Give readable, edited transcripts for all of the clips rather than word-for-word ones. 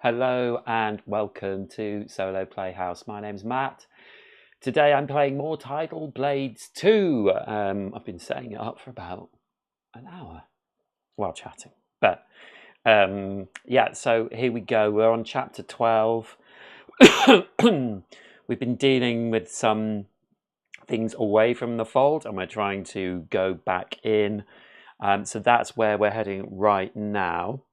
Hello and welcome to Solo Playhouse. My name's Matt. Today I'm playing more Tidal Blades 2. I've been setting it up for about an hour while chatting. But yeah, so here we go. We're on chapter 12. We've been dealing with some things away from the fold and we're trying to go back in. So that's where we're heading right now.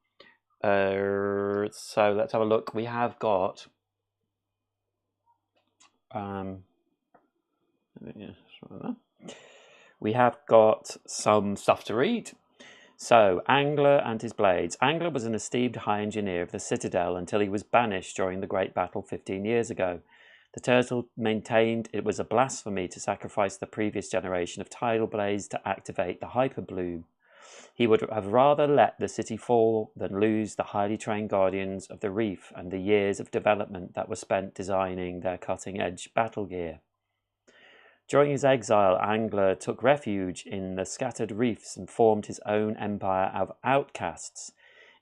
So let's have a look. We have got some stuff to read. So, Angler and his blades. Angler was an esteemed high engineer of the Citadel until he was banished during the Great Battle 15 years ago. The turtle maintained it was a blasphemy to sacrifice the previous generation of Tidal Blades to activate the Hyper Bloom. He would have rather let the city fall than lose the highly trained guardians of the reef and the years of development that were spent designing their cutting-edge battle gear. During his exile, Angler took refuge in the scattered reefs and formed his own empire of outcasts,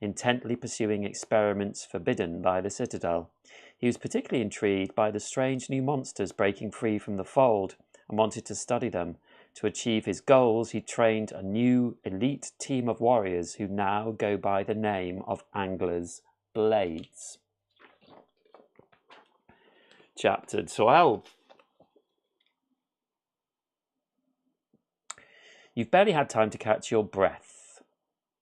intently pursuing experiments forbidden by the Citadel. He was particularly intrigued by the strange new monsters breaking free from the fold and wanted to study them. To achieve his goals, he trained a new elite team of warriors who now go by the name of Angler's Blades. Chapter 12. You've barely had time to catch your breath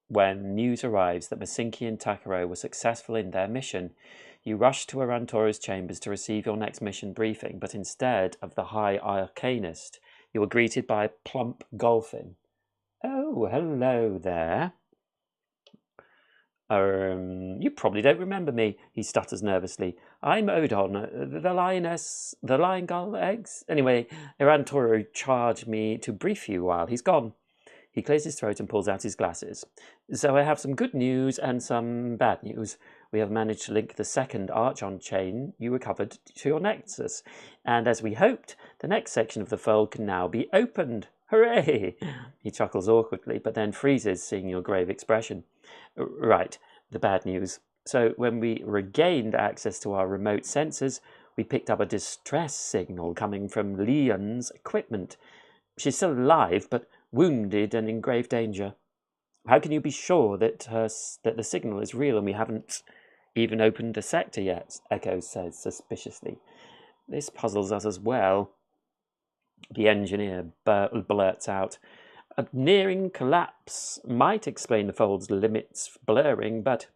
when news arrives that Masinki and Takaro were successful in their mission. You rush to Arantoro's chambers to receive your next mission briefing, but instead of the High Arcanist, you were greeted by a plump Golfin. Oh, hello there. You probably don't remember me, he stutters nervously. I'm Odon, the lion gull eggs. Anyway, Arantoro charged me to brief you while he's gone. He clears his throat and pulls out his glasses. So I have some good news and some bad news. We have managed to link the second Archon chain you recovered to your Nexus, and as we hoped, the next section of the fold can now be opened. Hooray! He chuckles awkwardly, but then freezes, seeing your grave expression. Right, the bad news. So when we regained access to our remote sensors, we picked up a distress signal coming from Leon's equipment. She's still alive, but wounded and in grave danger. How can you be sure that the signal is real and we haven't even opened a sector yet? Echo says suspiciously. This puzzles us as well. The engineer blurts out. A nearing collapse might explain the fold's limits blurring, but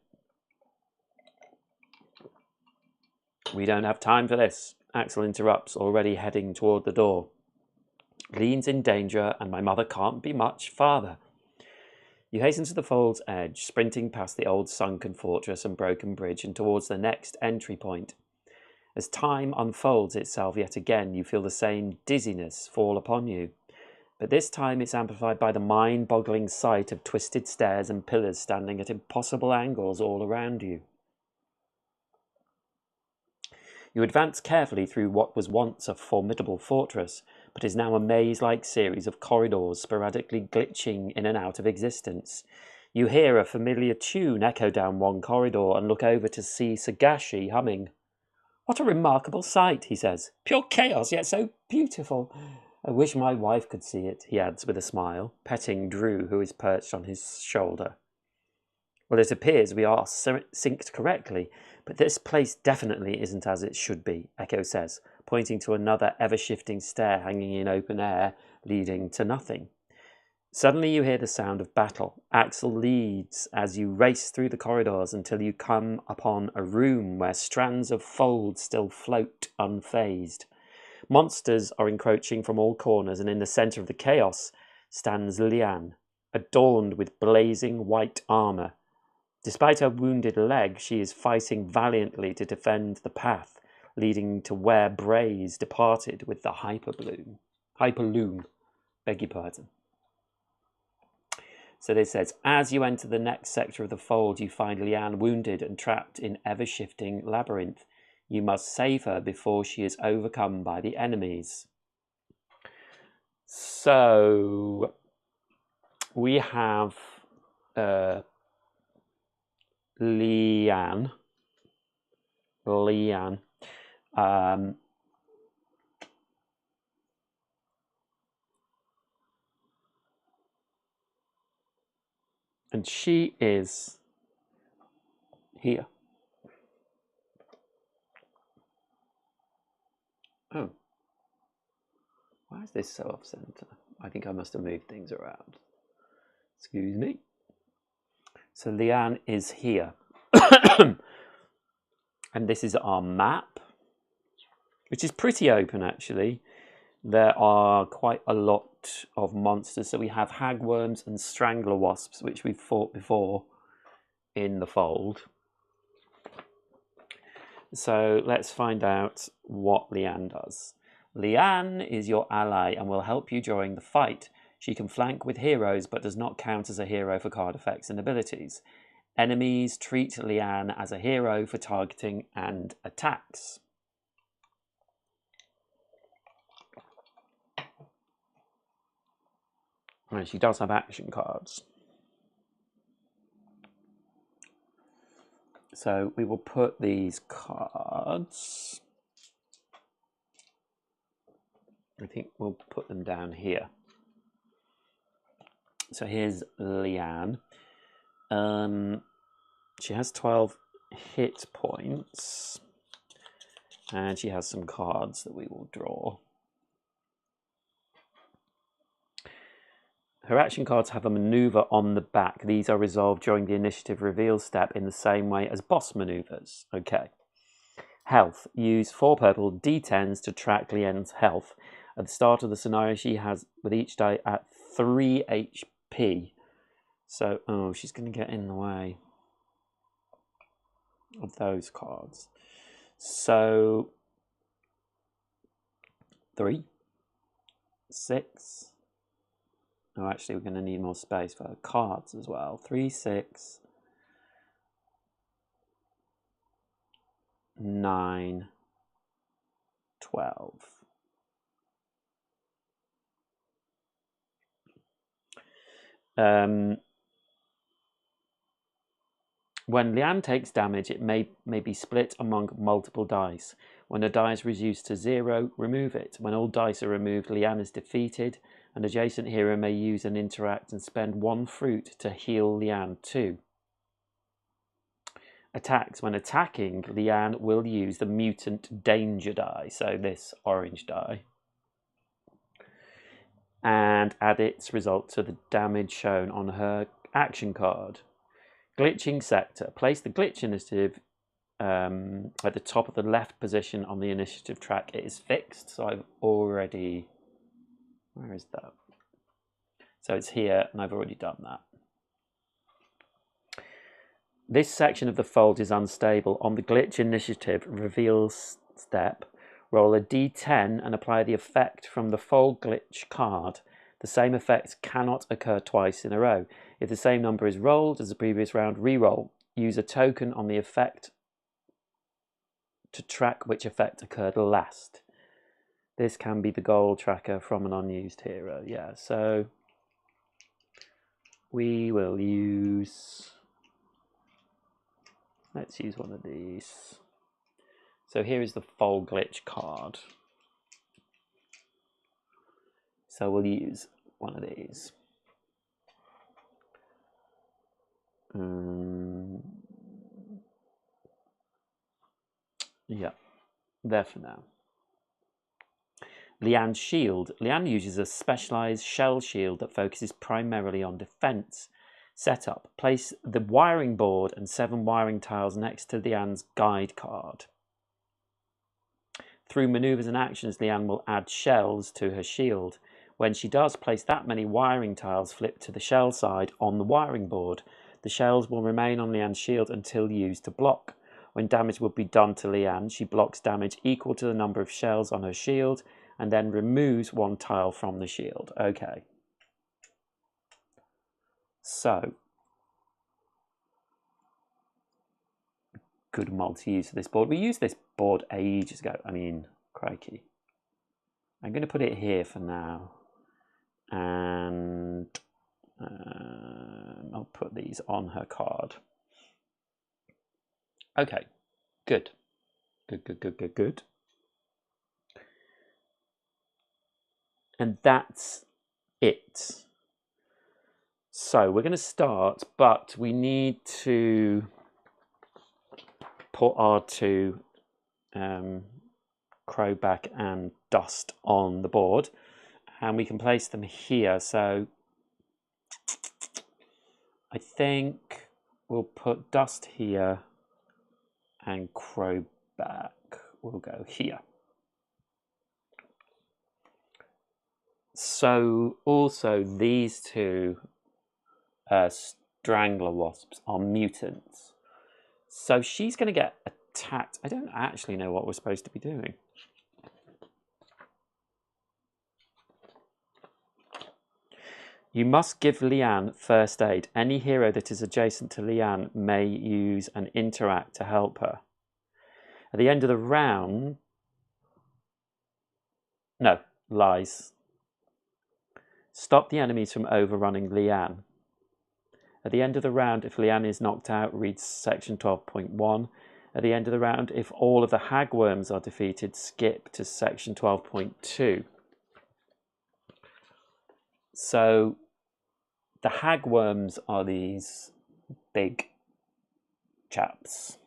we don't have time for this. Axel interrupts, already heading toward the door. Lean's in danger, and my mother can't be much farther. You hasten to the fold's edge, sprinting past the old sunken fortress and broken bridge and towards the next entry point. As time unfolds itself yet again, you feel the same dizziness fall upon you. But this time it's amplified by the mind-boggling sight of twisted stairs and pillars standing at impossible angles all around you. You advance carefully through what was once a formidable fortress, but is now a maze-like series of corridors sporadically glitching in and out of existence. You hear a familiar tune echo down one corridor and look over to see Sagashi humming. What a remarkable sight, he says. Pure chaos, yet so beautiful. I wish my wife could see it, he adds with a smile, petting Drew, who is perched on his shoulder. Well, it appears we are synced correctly, but this place definitely isn't as it should be, Echo says, pointing to another ever-shifting stair hanging in open air, leading to nothing. Suddenly you hear the sound of battle. Axel leads as you race through the corridors until you come upon a room where strands of fold still float unfazed. Monsters are encroaching from all corners, and in the centre of the chaos stands Lian, adorned with blazing white armour. Despite her wounded leg, she is fighting valiantly to defend the path leading to where Braze departed with the Hyperloom. Beg your pardon. So this says, as you enter the next sector of the fold, you find Lian wounded and trapped in ever-shifting labyrinth. You must save her before she is overcome by the enemies. So we have Lian Leanne. And she is here. Oh. Why is this so off-center? I think I must have moved things around. Excuse me. So Leanne is here. And this is our map, which is pretty open actually. There are quite a lot of monsters. So we have hagworms and strangler wasps, which we've fought before in the fold. So let's find out what Leanne does. Leanne is your ally and will help you during the fight. She can flank with heroes but does not count as a hero for card effects and abilities. Enemies treat Leanne as a hero for targeting and attacks. And she does have action cards. So we will put these cards, I think we'll put them down here. So here's Leanne. She has 12 hit points. And she has some cards that we will draw. Her action cards have a maneuver on the back. These are resolved during the initiative reveal step in the same way as boss maneuvers. Okay. Health. Use 4 purple d10s to track Leanne's health. At the start of the scenario, she has, with each die, at 3 HP. So, oh, she's going to get in the way of those cards. So, 3, 6. Oh, actually, we're going to need more space for her cards as well. 3, 6, 9, 12. When Leanne takes damage, it may be split among multiple dice. When a die is reduced to 0, remove it. When all dice are removed, Leanne is defeated. An adjacent hero may use and interact and spend 1 fruit to heal Leanne too. Attacks. When attacking, Leanne will use the mutant danger die, so this orange die, and add its result to the damage shown on her action card. Glitching sector. Place the glitch initiative at the top of the left position on the initiative track. It is fixed, so I've already... Where is that? So it's here, and I've already done that. This section of the fold is unstable. On the glitch initiative reveal step, roll a d10 and apply the effect from the fold glitch card. The same effect cannot occur twice in a row. If the same number is rolled as the previous round, re-roll. Use a token on the effect to track which effect occurred last. This can be the goal tracker from an unused hero. Yeah, so we will use... Let's use one of these. So here is the fold glitch card. So we'll use one of these. Yeah, there for now. Leanne's shield. Leanne uses a specialized shell shield that focuses primarily on defense. Setup. Place the wiring board and 7 wiring tiles next to Leanne's guide card. Through maneuvers and actions, Leanne will add shells to her shield. When she does, place that many wiring tiles flipped to the shell side on the wiring board. The shells will remain on Leanne's shield until used to block. When damage will be done to Leanne, she blocks damage equal to the number of shells on her shield and then removes 1 tile from the shield. Okay. So, good multi-use of this board. We used this board ages ago. I mean, crikey. I'm going to put it here for now. And I'll put these on her card. Okay, good. Good, good, good, good, good. And that's it. So we're going to start, but we need to put our two crowback and dust on the board, and we can place them here. So I think we'll put dust here and crowback will go here. So also these two strangler wasps are mutants. So she's going to get attacked. I don't actually know what we're supposed to be doing. You must give Leanne first aid. Any hero that is adjacent to Leanne may use an interact to help her. At the end of the round... No, lies. Stop the enemies from overrunning Leanne. At the end of the round, if Leanne is knocked out, read section 12.1. At the end of the round, if all of the hagworms are defeated, skip to section 12.2. So the hagworms are these big chaps.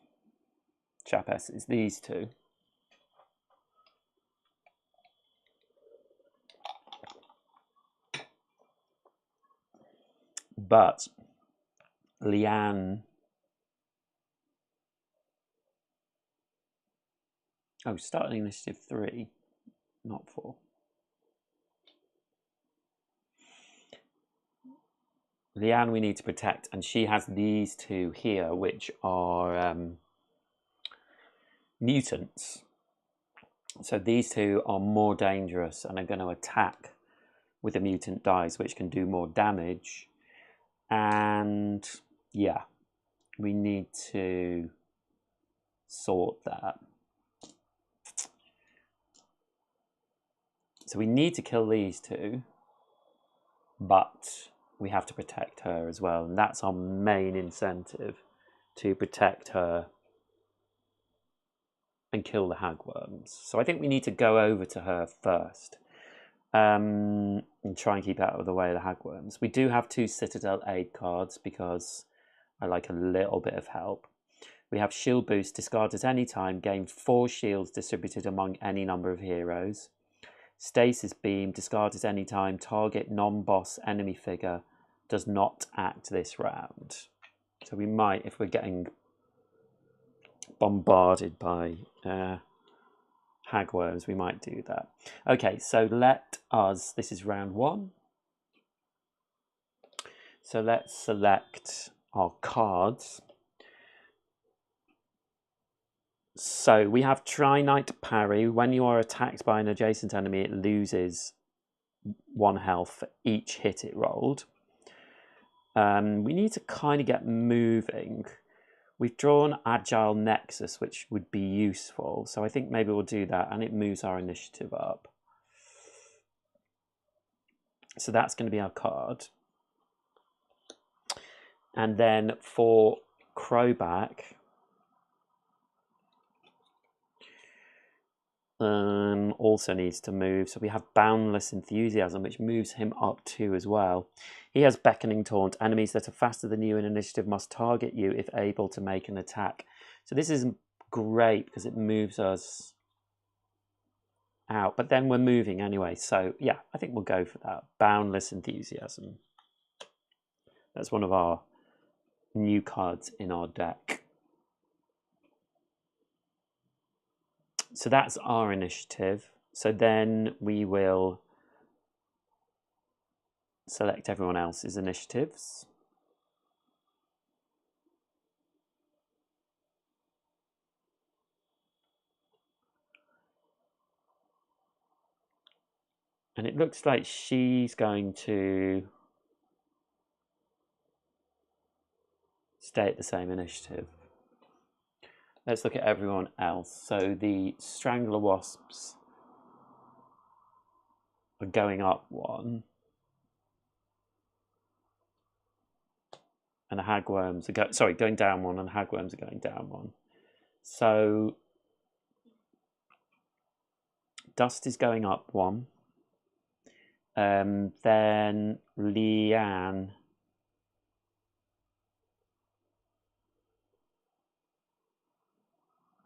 Chapesses, these two. But Leanne... Oh, starting initiative 3, not 4. Leanne we need to protect, and she has these two here, which are mutants. So these two are more dangerous and are going to attack with the mutant dice, which can do more damage. And yeah, we need to sort that. So we need to kill these two, but we have to protect her as well. And that's our main incentive, to protect her and kill the hagworms. So I think we need to go over to her first and try and keep out of the way of the hagworms. We do have 2 Citadel aid cards because I like a little bit of help. We have shield boost, discard at any time, gain 4 shields distributed among any number of heroes. Stasis beam, discard at any time, target non-boss enemy figure does not act this round. So we might, if we're getting bombarded by hagworms, we might do that. Okay, so let us, this is round 1. So let's select our cards. So we have Trinite Parry. When you are attacked by an adjacent enemy, it loses 1 health for each hit it rolled. We need to kind of get moving. We've drawn Agile Nexus, which would be useful. So I think maybe we'll do that, and it moves our initiative up. So that's going to be our card. And then for Crowback, also needs to move. So we have Boundless Enthusiasm, which moves him up 2 as well. He has Beckoning Taunt. Enemies that are faster than you in initiative must target you if able to make an attack. So this is great because it moves us out. But then we're moving anyway. So yeah, I think we'll go for that. Boundless Enthusiasm. That's one of our new cards in our deck. So that's our initiative. So then we will select everyone else's initiatives. And it looks like she's going to stay at the same initiative. Let's look at everyone else. So the Strangler Wasps are going up 1. And the Hagworms are going down 1, and the Hagworms are going down 1. So Dust is going up one. Then Leanne.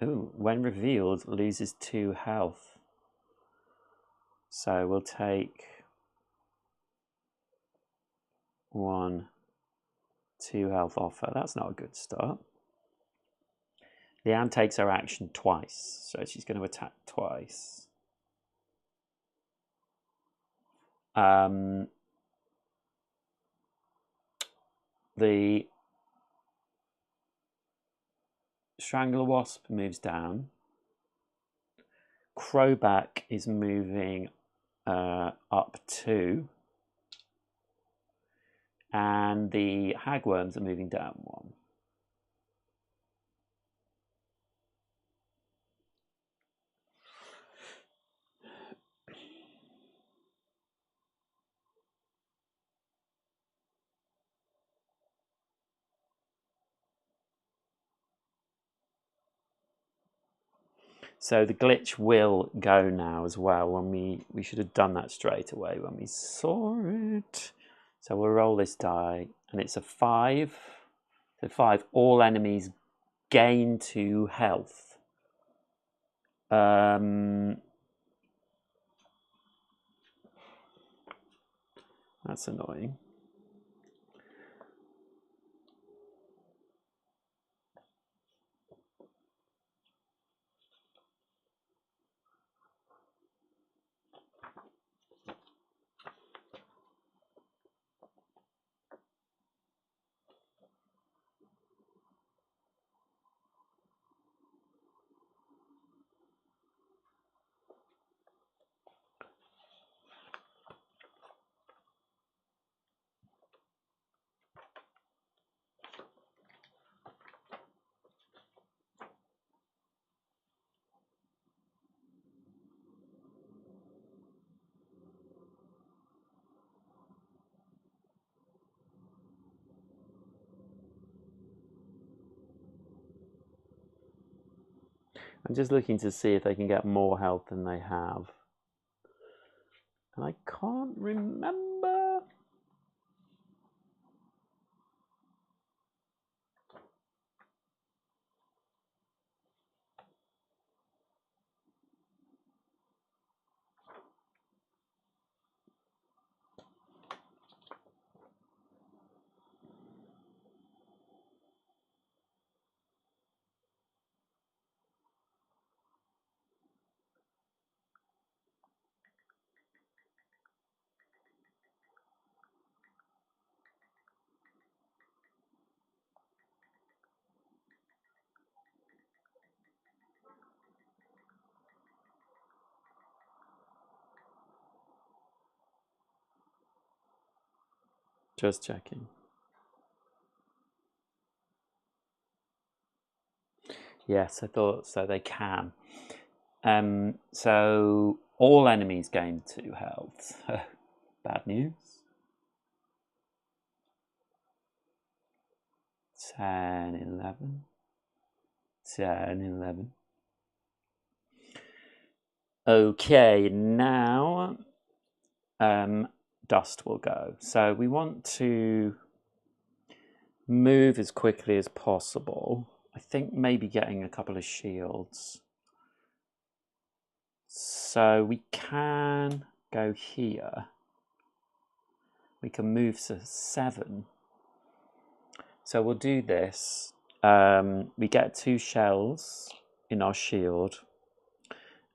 Ooh, when revealed, loses 2 health. So we'll take 1, 2 health off her. That's not a good start. Leanne takes her action twice, so she's going to attack twice. The Strangler Wasp moves down. Crowback is moving up 2. And the Hagworms are moving down 1. So the glitch will go now as well. When we should have done that straight away when we saw it. So we'll roll this die, and it's a 5. So 5. All enemies gain 2 health. That's annoying. I'm just looking to see if they can get more health than they have. And I can't remember. Just checking. Yes, I thought so. They can. So all enemies gain 2 health. Bad news. 10, 11. 10, 11. Okay, now Dust will go. So we want to move as quickly as possible. I think maybe getting a couple of shields. So we can go here. We can move to 7. So we'll do this. We get 2 shells in our shield.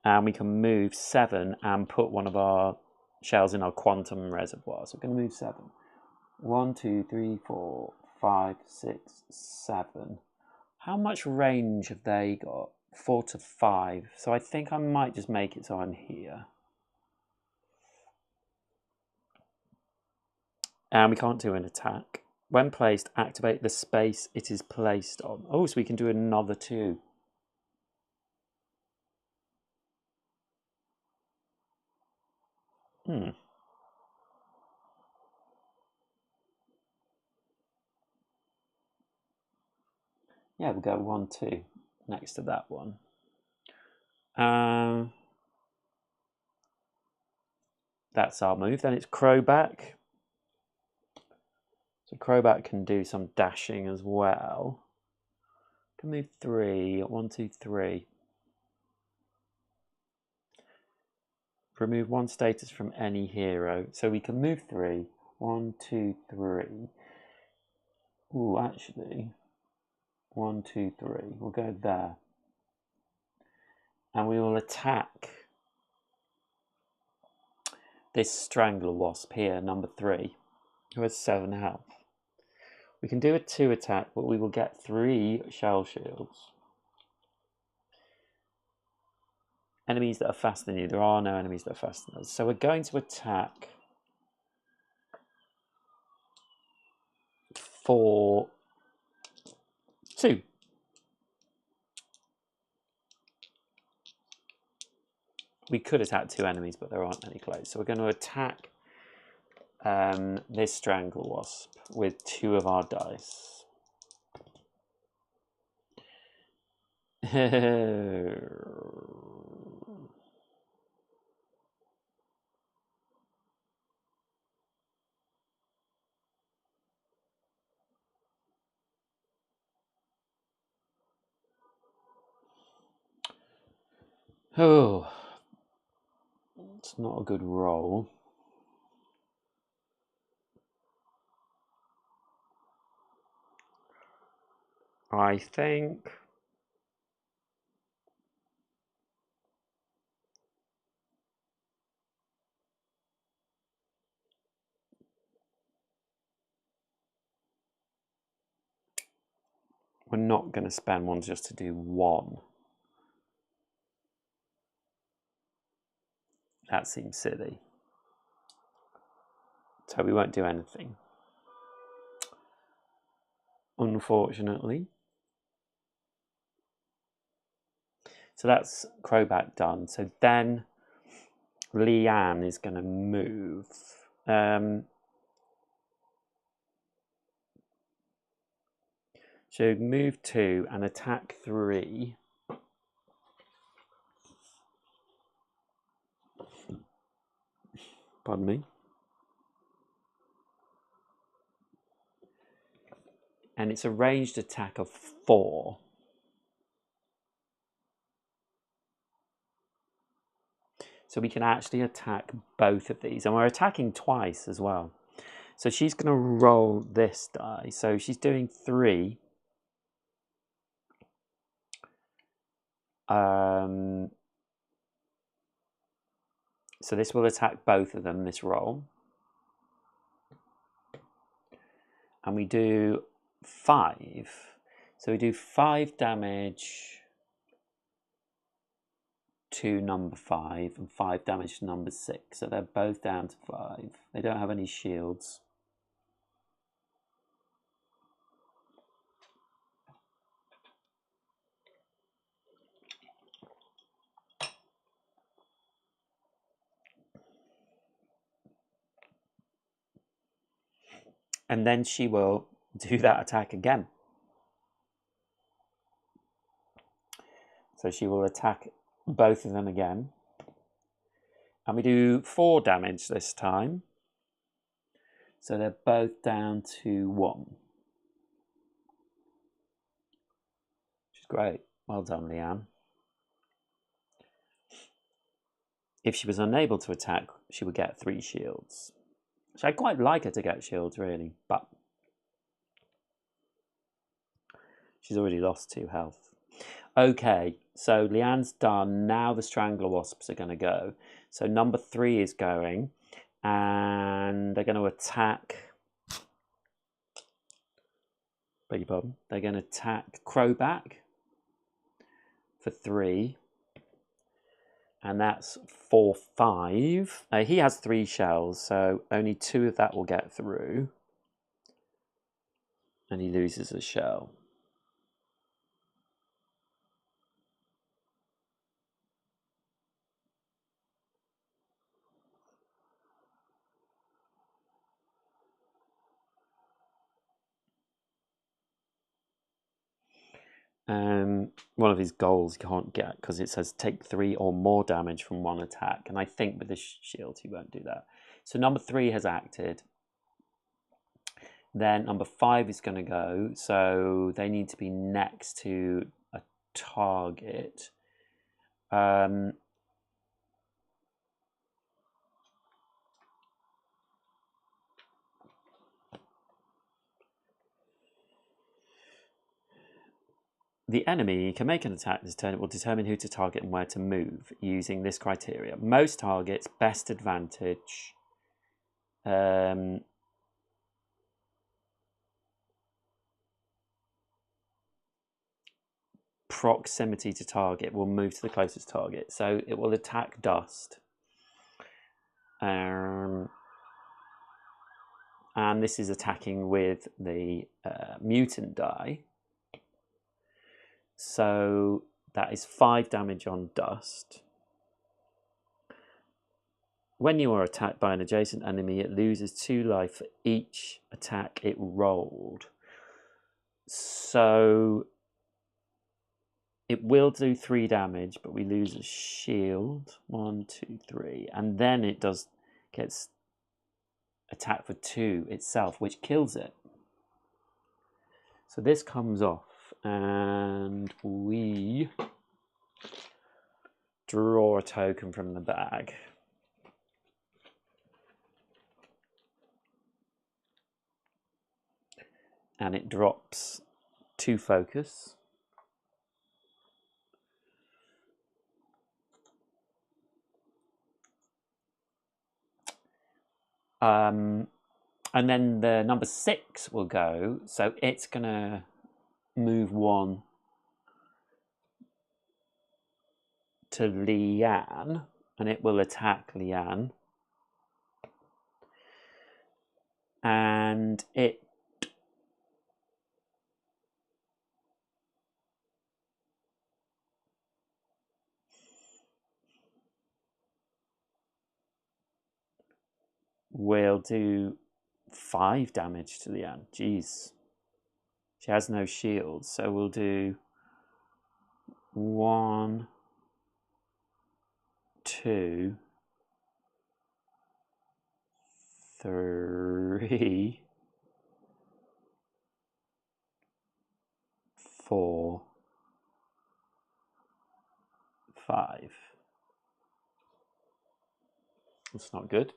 And we can move 7 and put one of our shells in our quantum reservoir. So we're going to move 7. 1, 2, 3, 4, 5, 6, 7. How much range have they got? 4 to 5. So I think I might just make it so I'm here. And we can't do an attack. When placed, activate the space it is placed on. Oh, so we can do another 2. Yeah, we'll go 1, 2 next to that one. That's our move. Then it's Crowback. So Crowback can do some dashing as well. Can move 3. 1, 2, 3. Remove 1 status from any hero. So we can move 3. 1, 2, 3. Ooh, actually. 1, 2, 3. We'll go there. And we will attack this Strangler Wasp here, number 3, who has 7 health. We can do a 2 attack, but we will get 3 shell shields. Enemies that are faster than you. There are no enemies that are faster than us. So we're going to attack for 2. We could attack 2 enemies, but there aren't any close. So we're going to attack this Strangle Wasp with 2 of our dice. Oh, it's not a good roll. I think we're not going to spend 1 just to do 1. That seems silly. So we won't do anything. Unfortunately. So that's Crowback done. So then Leanne is going to move. So move 2 and attack 3. Pardon me. And it's a ranged attack of 4. So we can actually attack both of these. And we're attacking twice as well. So she's going to roll this die. So she's doing 3. So this will attack both of them, this roll. And we do 5. So we do 5 damage to number 5 and 5 damage to number 6. So they're both down to 5. They don't have any shields. And then she will do that attack again. So she will attack both of them again. And we do 4 damage this time. So they're both down to 1. Which is great. Well done, Leanne. If she was unable to attack, she would get 3 shields. So I'd quite like her to get shields, really, but she's already lost 2 health. Okay, so Leanne's done. Now the Strangler Wasps are going to go. So number 3 is going, and they're going to attack. Beg your pardon. They're going to attack Crowback for 3. And that's 4, 5. He has 3 shells, so only 2 of that will get through. And he loses a shell. One of his goals you can't get because it says take 3 or more damage from one attack, and I think with the shield he won't do that. So number 3 has acted. Then number 5 is going to go, so they need to be next to a target. The enemy can make an attack this turn. It will determine who to target and where to move using this criteria. Most targets, best advantage. Proximity to target will move to the closest target. So it will attack dust. And this is attacking with the mutant die. So that is 5 damage on dust. When you are attacked by an adjacent enemy, it loses 2 life for each attack it rolled. So it will do 3 damage, but we lose a shield. 1, 2, 3. And then it gets attacked for 2 itself, which kills it. So this comes off. And we draw a token from the bag. And it drops 2 focus. And then the number 6 will go, so it's going to move 1 to Leanne, and it will attack Leanne. And it will do 5 damage to Leanne. Jeez. She has no shield, so we'll do 1, 2, 3, 4, 5. That's not good.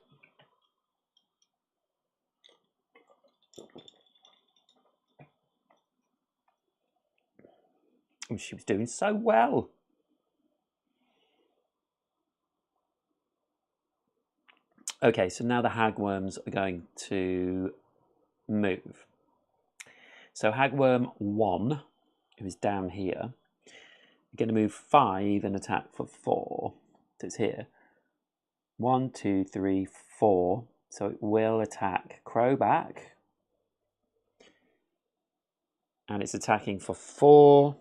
And she was doing so well. Okay, so now the hagworms are going to move. So hagworm 1, who is down here, are going to move 5 and attack for 4. So it's here. 1, 2, 3, 4. So it will attack Crowback. And it's attacking for 4.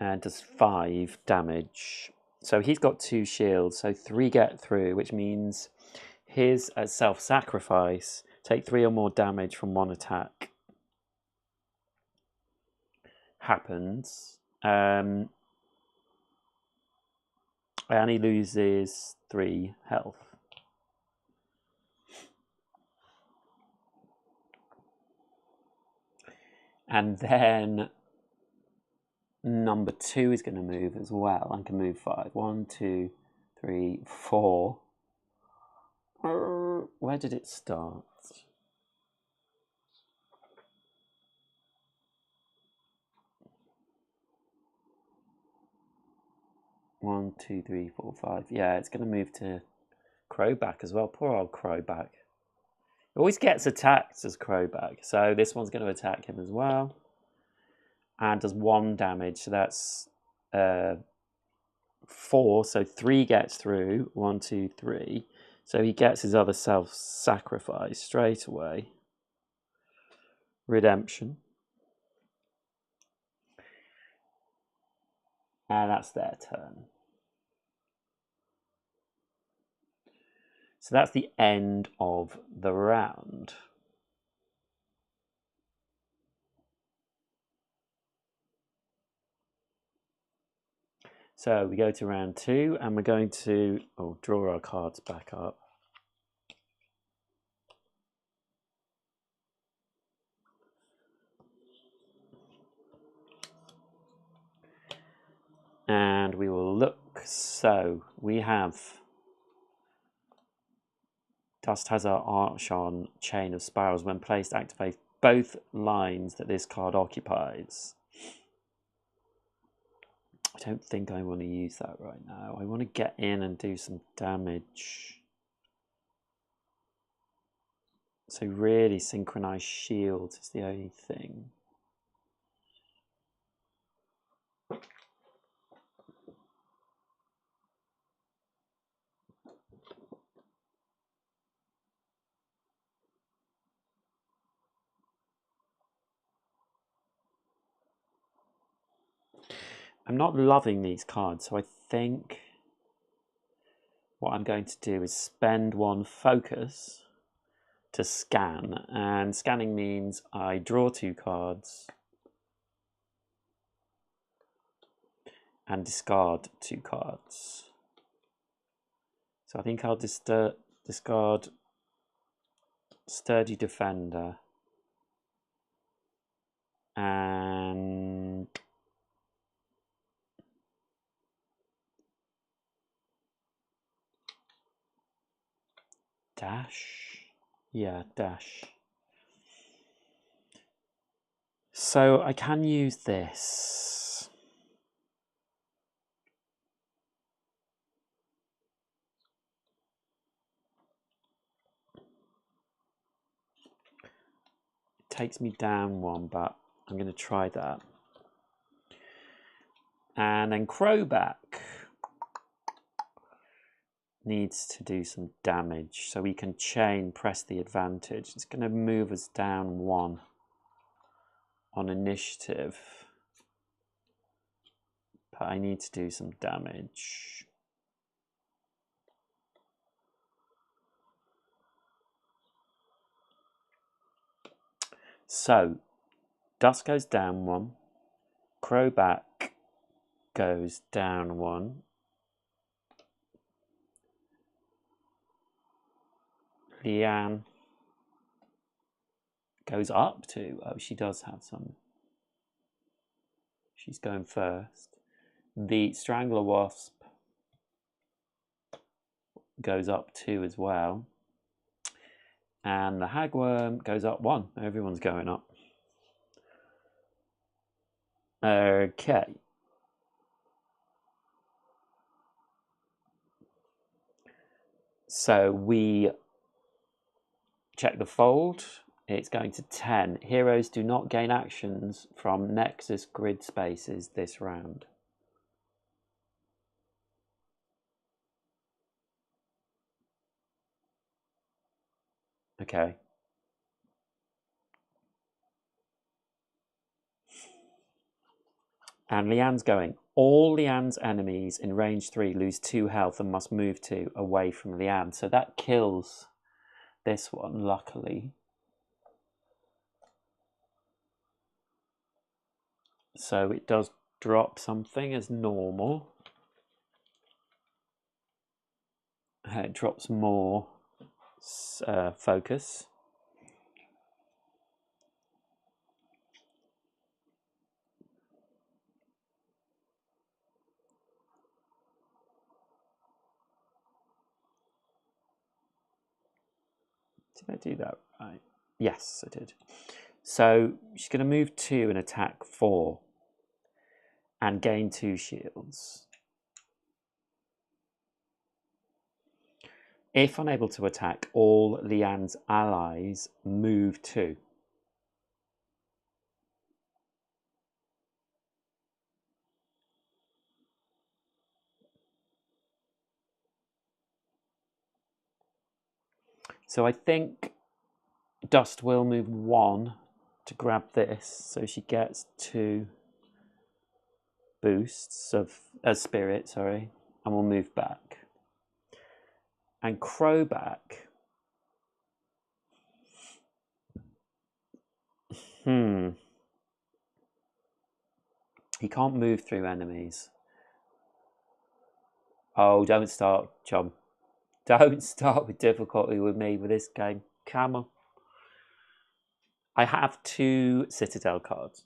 And does 5 damage. So he's got 2 shields, so 3 get through, which means his self-sacrifice, take 3 or more damage from 1 attack, happens. And he loses 3 health. And then number 2 is going to move as well. I can move 5. 1, 2, 3, 4. Where did it start? One, 2, 3, 4, 5. Yeah, it's going to move to Crowback as well. Poor old Crowback. He always gets attacked as Crowback. So this one's going to attack him as well. And does 1 damage. So that's 4. So 3 gets through. 1, 2, 3. So he gets his other self-sacrifice straight away. Redemption. And that's their turn. So that's the end of the round. So we go to round 2 and we're going to draw our cards back up. And we will look. So we have Dust has our arch on chain of spirals. When placed, activate both lines that this card occupies. I don't think I want to use that right now. I want to get in and do some damage. So really synchronized shields is the only thing. I'm not loving these cards, so I think what I'm going to do is spend 1 focus to scan, and scanning means I draw 2 cards and discard 2 cards. So I think I'll discard Sturdy Defender and Dash. Yeah, Dash. So I can use this. It takes me down 1, but I'm going to try that. And then Crowback needs to do some damage, so we can chain press the advantage. It's going to move us down 1 on initiative, but I need to do some damage. So Dust goes down 1, Crowback goes down 1, Leanne goes up 2. Oh, she does have some. She's going first. The Strangler Wasp goes up 2 as well. And the Hagworm goes up 1. Everyone's going up. Okay. So we check the fold. It's going to 10. Heroes do not gain actions from Nexus grid spaces this round. Okay. And Leanne's going. All Leanne's enemies in range 3 lose 2 health and must move 2 away from Leanne. So that kills this one, luckily. So it does drop something as normal. It drops more focus. Did I do that right? Yes, I did. So she's going to move 2 and attack 4 and gain 2 shields. If unable to attack, all Leanne's allies move 2. So I think Dust will move 1 to grab this, so she gets 2 boosts of spirit, sorry, and we'll move back. And Crowback, he can't move through enemies. Oh, don't start, John. Don't start with difficulty with me with this game. Come on. I have 2 Citadel cards.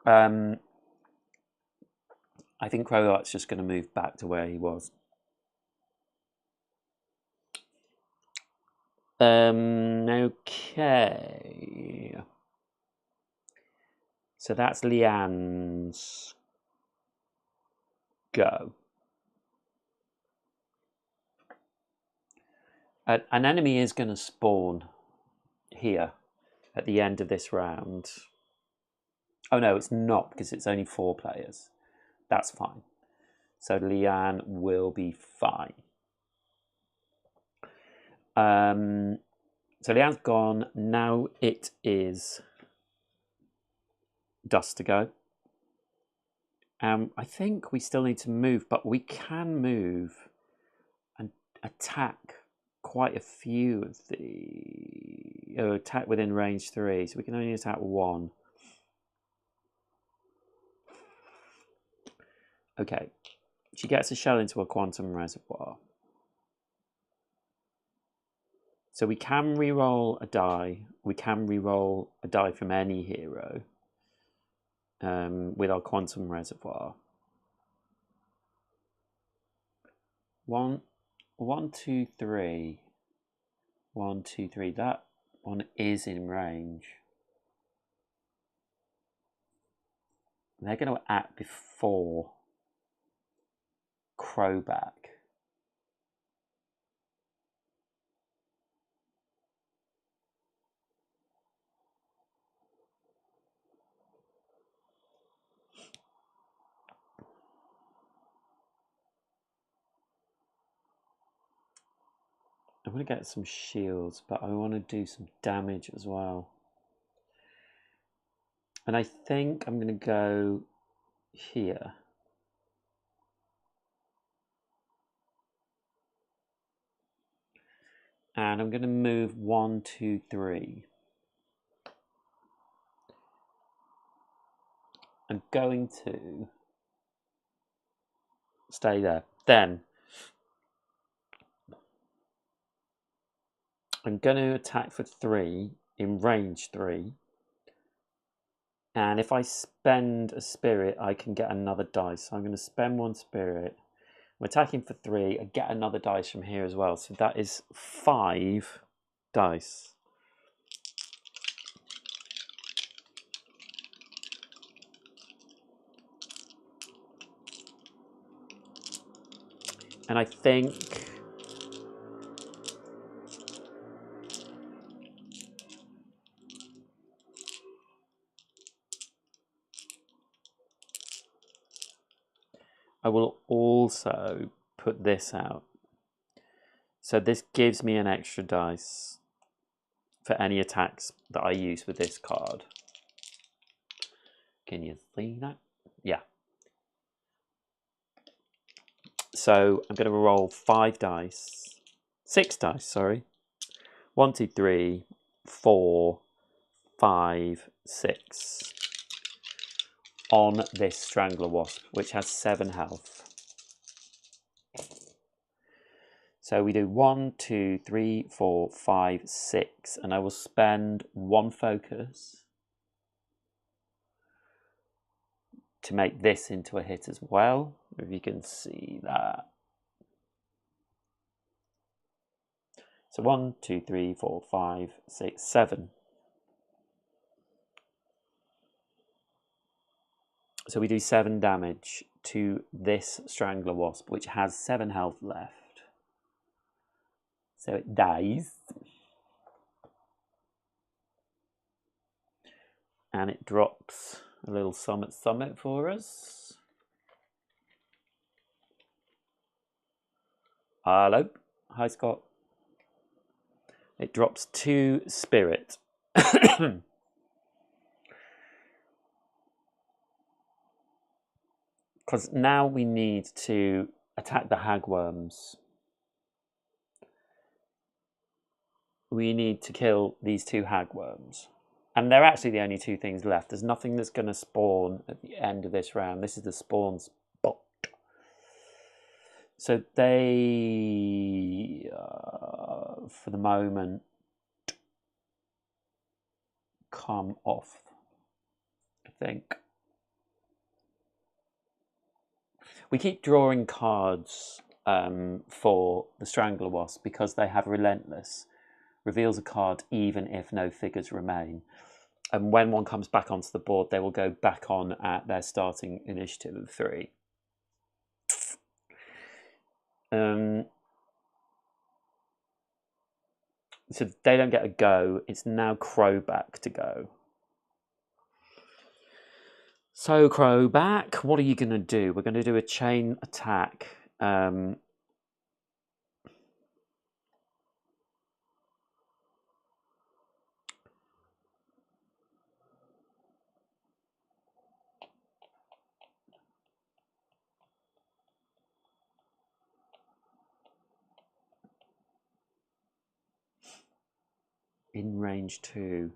I think Croat's just going to move back to where he was. Okay. So that's Leanne's go. An enemy is going to spawn here at the end of this round. Oh no, it's not, because it's only 4 players. That's fine. So Leanne will be fine. So Leanne's gone. Now it is Dust to go. I think we still need to move, but we can move and attack quite a few of the... Oh, attack within range 3, so we can only attack 1. Okay, she gets a shell into a quantum reservoir. So we can re-roll a die. We can re-roll a die from any hero with our quantum reservoir. 1, 2, 3. 1, 2, 3. That one is in range. They're going to act before Crowback. I'm going to get some shields, but I want to do some damage as well. And I think I'm going to go here. And I'm going to move 1, 2, 3. I'm going to stay there. Then I'm going to attack for 3 in range 3. And if I spend a spirit, I can get another dice. So I'm going to spend 1 spirit. I'm attacking for 3. I get another dice from here as well. So that is 5 dice. And I think I will also put this out. So this gives me an extra dice for any attacks that I use with this card. Can you see that? Yeah. So I'm going to roll 5 dice. 6 dice, sorry. 1, 2, 3, 4, 5, 6. On this Strangler Wasp, which has 7 health. So we do 1, 2, 3, 4, 5, 6, and I will spend 1 focus to make this into a hit as well, if you can see that. So 1, 2, 3, 4, 5, 6, 7. So we do 7 damage to this Strangler Wasp, which has 7 health left. So it dies. And it drops a little summit for us. Hello. Hi, Scott. It drops 2 spirit. Because now we need to attack the hagworms. We need to kill these 2 hagworms. And they're actually the only two things left. There's nothing that's going to spawn at the end of this round. This is the spawn spot. So they, for the moment, come off, I think. We keep drawing cards for the Strangler Wasp because they have Relentless. Reveals a card even if no figures remain. And when one comes back onto the board, they will go back on at their starting initiative of 3. So they don't get a go. It's now Crowback to go. So Crowback, what are you going to do? We're going to do a chain attack. In range 2.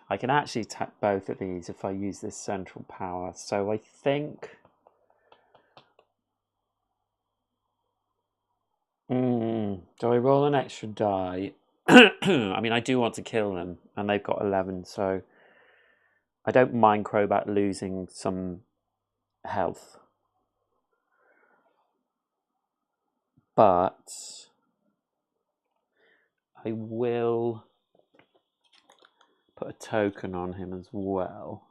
I can actually attack both of these if I use this central power. So I think... do I roll an extra die? I mean, I do want to kill them, and they've got 11, so I don't mind Crowback losing some health. But I will put a token on him as well.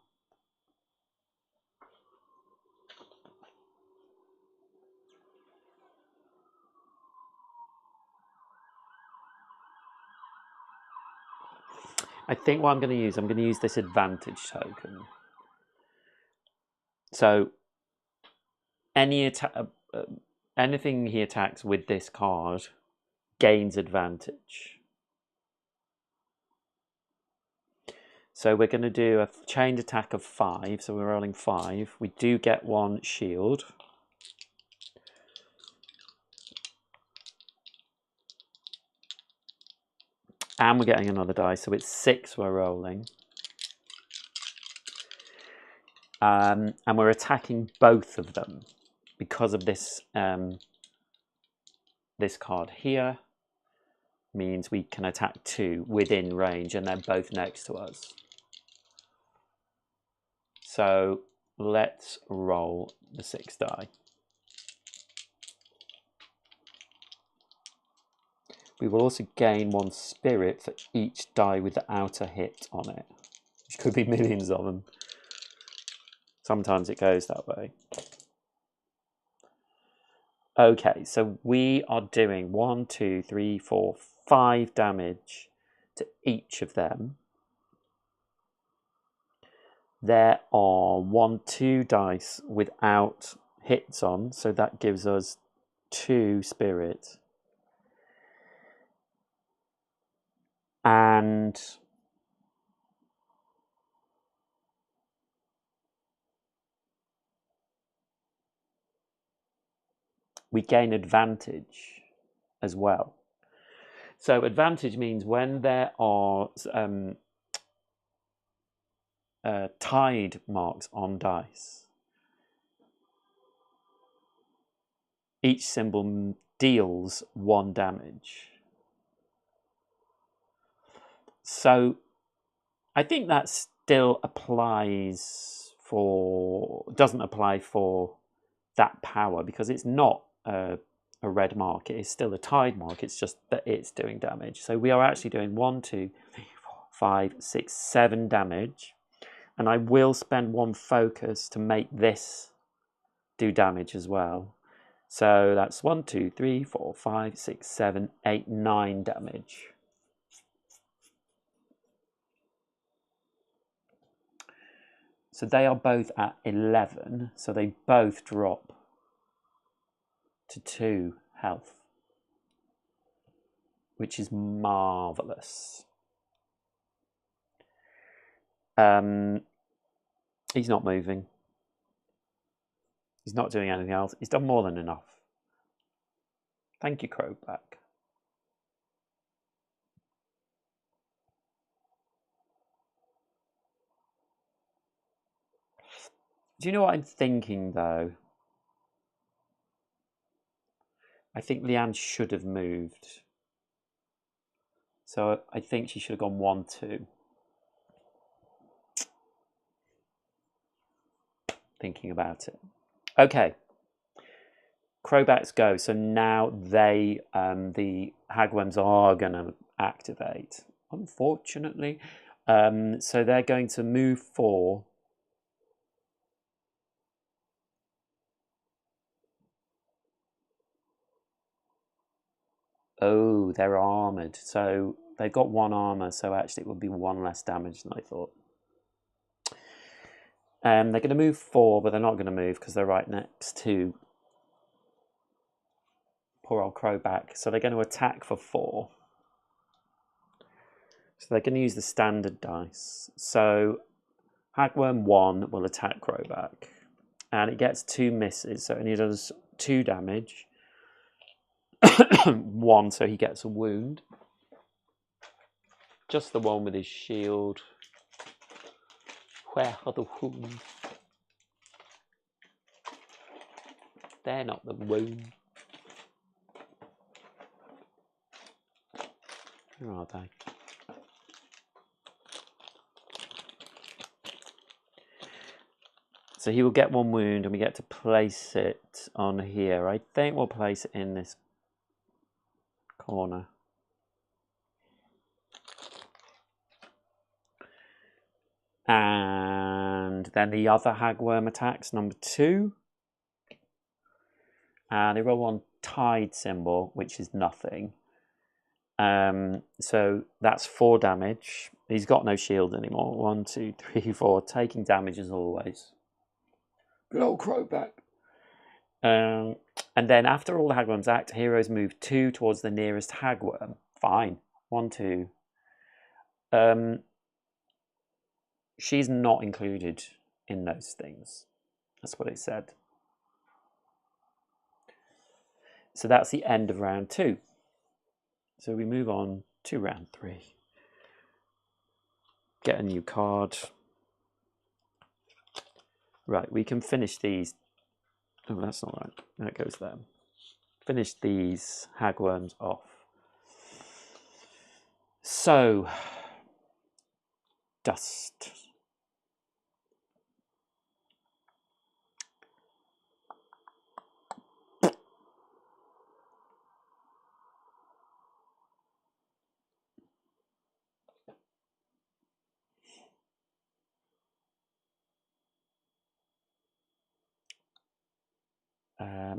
I think what I'm going to use this advantage token. So anything he attacks with this card gains advantage. So we're going to do a chained attack of 5. So we're rolling 5. We do get 1 shield. And we're getting another die, so it's 6 we're rolling. And we're attacking both of them because of this this card here means we can attack 2 within range, and they're both next to us. So let's roll the 6 die. We will also gain 1 spirit for each die with the outer hit on it, which could be millions of them. Sometimes it goes that way. Okay, so we are doing 1, 2, 3, 4, 5 damage to each of them. There are 1, 2 dice without hits on, so that gives us 2 spirit. And we gain advantage as well. So advantage means when there are tide marks on dice, each symbol deals 1 damage. So I think that still applies for, doesn't apply for that power because it's not a red mark. It is still a tide mark. It's just that it's doing damage. So we are actually doing 1, 2, 3, 4, 5, 6, 7 damage. And I will spend 1 focus to make this do damage as well. So that's 1, 2, 3, 4, 5, 6, 7, 8, 9 damage. So they are both at 11, so they both drop to 2 health, which is marvellous. He's not moving. He's not doing anything else. He's done more than enough. Thank you, Crowback. Do you know what I'm thinking, though? I think Leanne should have moved. So I think she should have gone 1-2. Thinking about it. Okay. Crowbacks go. So now they, the hagworms are going to activate, unfortunately. So they're going to move 4. Oh, they're armoured. So they've got 1 armour, so actually it would be 1 less damage than I thought. They're going to move 4, but they're not going to move because they're right next to poor old Crowback. So they're going to attack for 4. So they're going to use the standard dice. So Hagworm 1 will attack Crowback. And it gets 2 misses, so it only does 2 damage. 1, so he gets a wound. Just the one with his shield. Where are the wounds? They're not the wounds. Where are they? So he will get 1 wound, and we get to place it on here. I think we'll place it in this corner. And then the other hagworm attacks, number 2. And they roll on tide symbol, which is nothing. So that's 4 damage. He's got no shield anymore. 1, 2, 3, 4. Taking damage as always. Good old Crowback. And then after all the hagworms act, heroes move 2 towards the nearest hagworm. Fine. 1, 2. She's not included in those things. That's what it said. So that's the end of round 2. So we move on to round 3. Get a new card. Right, we can finish these. Oh, that's not right. That goes there. Finish these hagworms off. So, dust.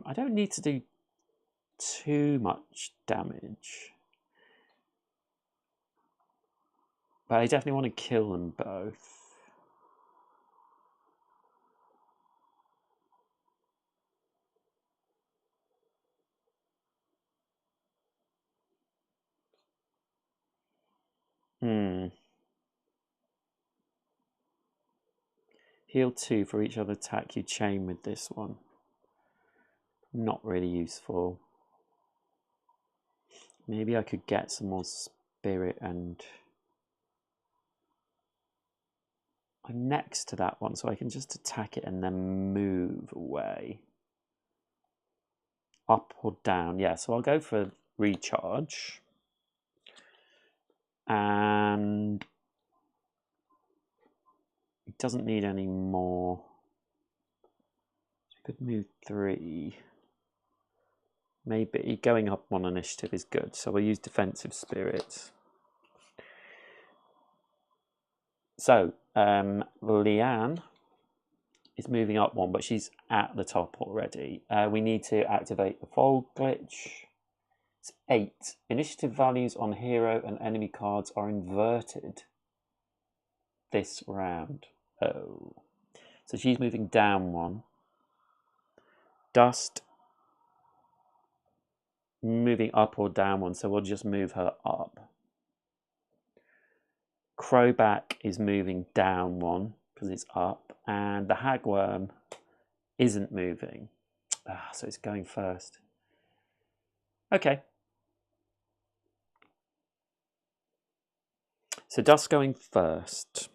I don't need to do too much damage, but I definitely want to kill them both. Heal 2 for each other attack you chain with this one. Not really useful. Maybe I could get some more spirit, and I'm next to that one, so I can just attack it and then move away. Up or down? Yeah, so I'll go for recharge. And it doesn't need any more. So I could move 3. Maybe going up 1 initiative is good, so we'll use defensive spirit. So Leanne is moving up 1, but she's at the top already. We need to activate the fold glitch. It's 8. Initiative values on hero and enemy cards are inverted this round. Oh. So she's moving down 1. Dust moving up or down 1, so we'll just move her up. Crowback is moving down 1 because it's up, and the hagworm isn't moving. So it's going first. Okay. So Dust going first.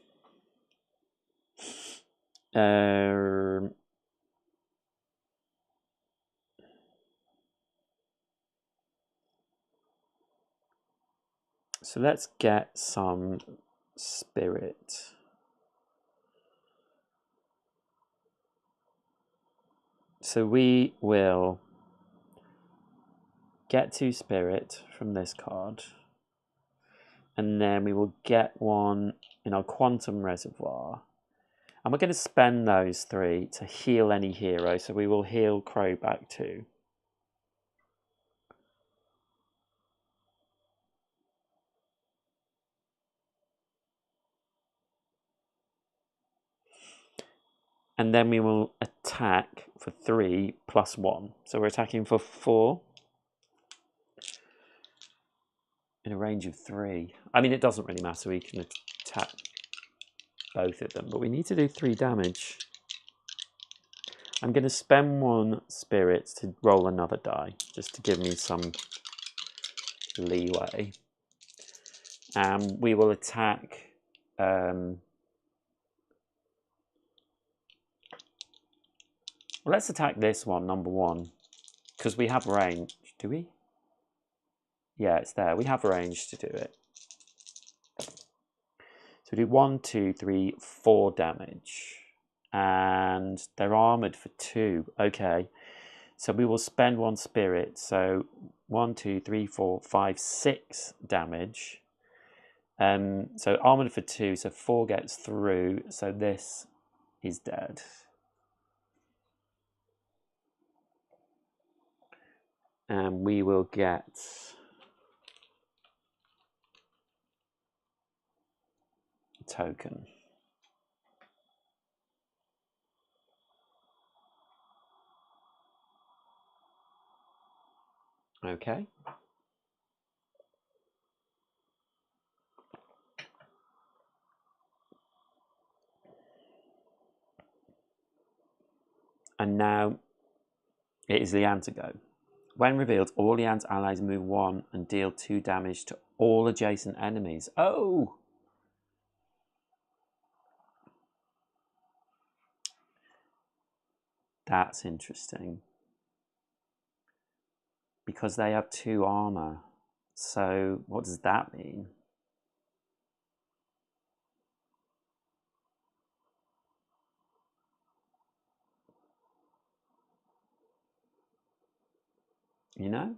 So let's get some spirit. So we will get 2 spirit from this card. And then we will get 1 in our quantum reservoir. And we're going to spend those 3 to heal any hero. So we will heal Crowback too. And then we will attack for 3 plus 1. So we're attacking for 4. In a range of 3. I mean, it doesn't really matter. We can attack both of them. But we need to do 3 damage. I'm going to spend 1 spirit to roll another die. Just to give me some leeway. And we will attack... Well, let's attack this one, number 1, because we have range. Do we? Yeah, it's there. We have range to do it. So we do 1, 2, 3, 4 damage. And they're armored for 2. Okay. So we will spend 1 spirit. So 1, 2, 3, 4, 5, 6 damage. So armored for 2. So 4 gets through. So this is dead. And we will get a token. Okay. And now it is Leanne to go. When revealed, all Leanne's allies move 1 and deal 2 damage to all adjacent enemies. Oh! That's interesting. Because they have 2 armor. So what does that mean? You know?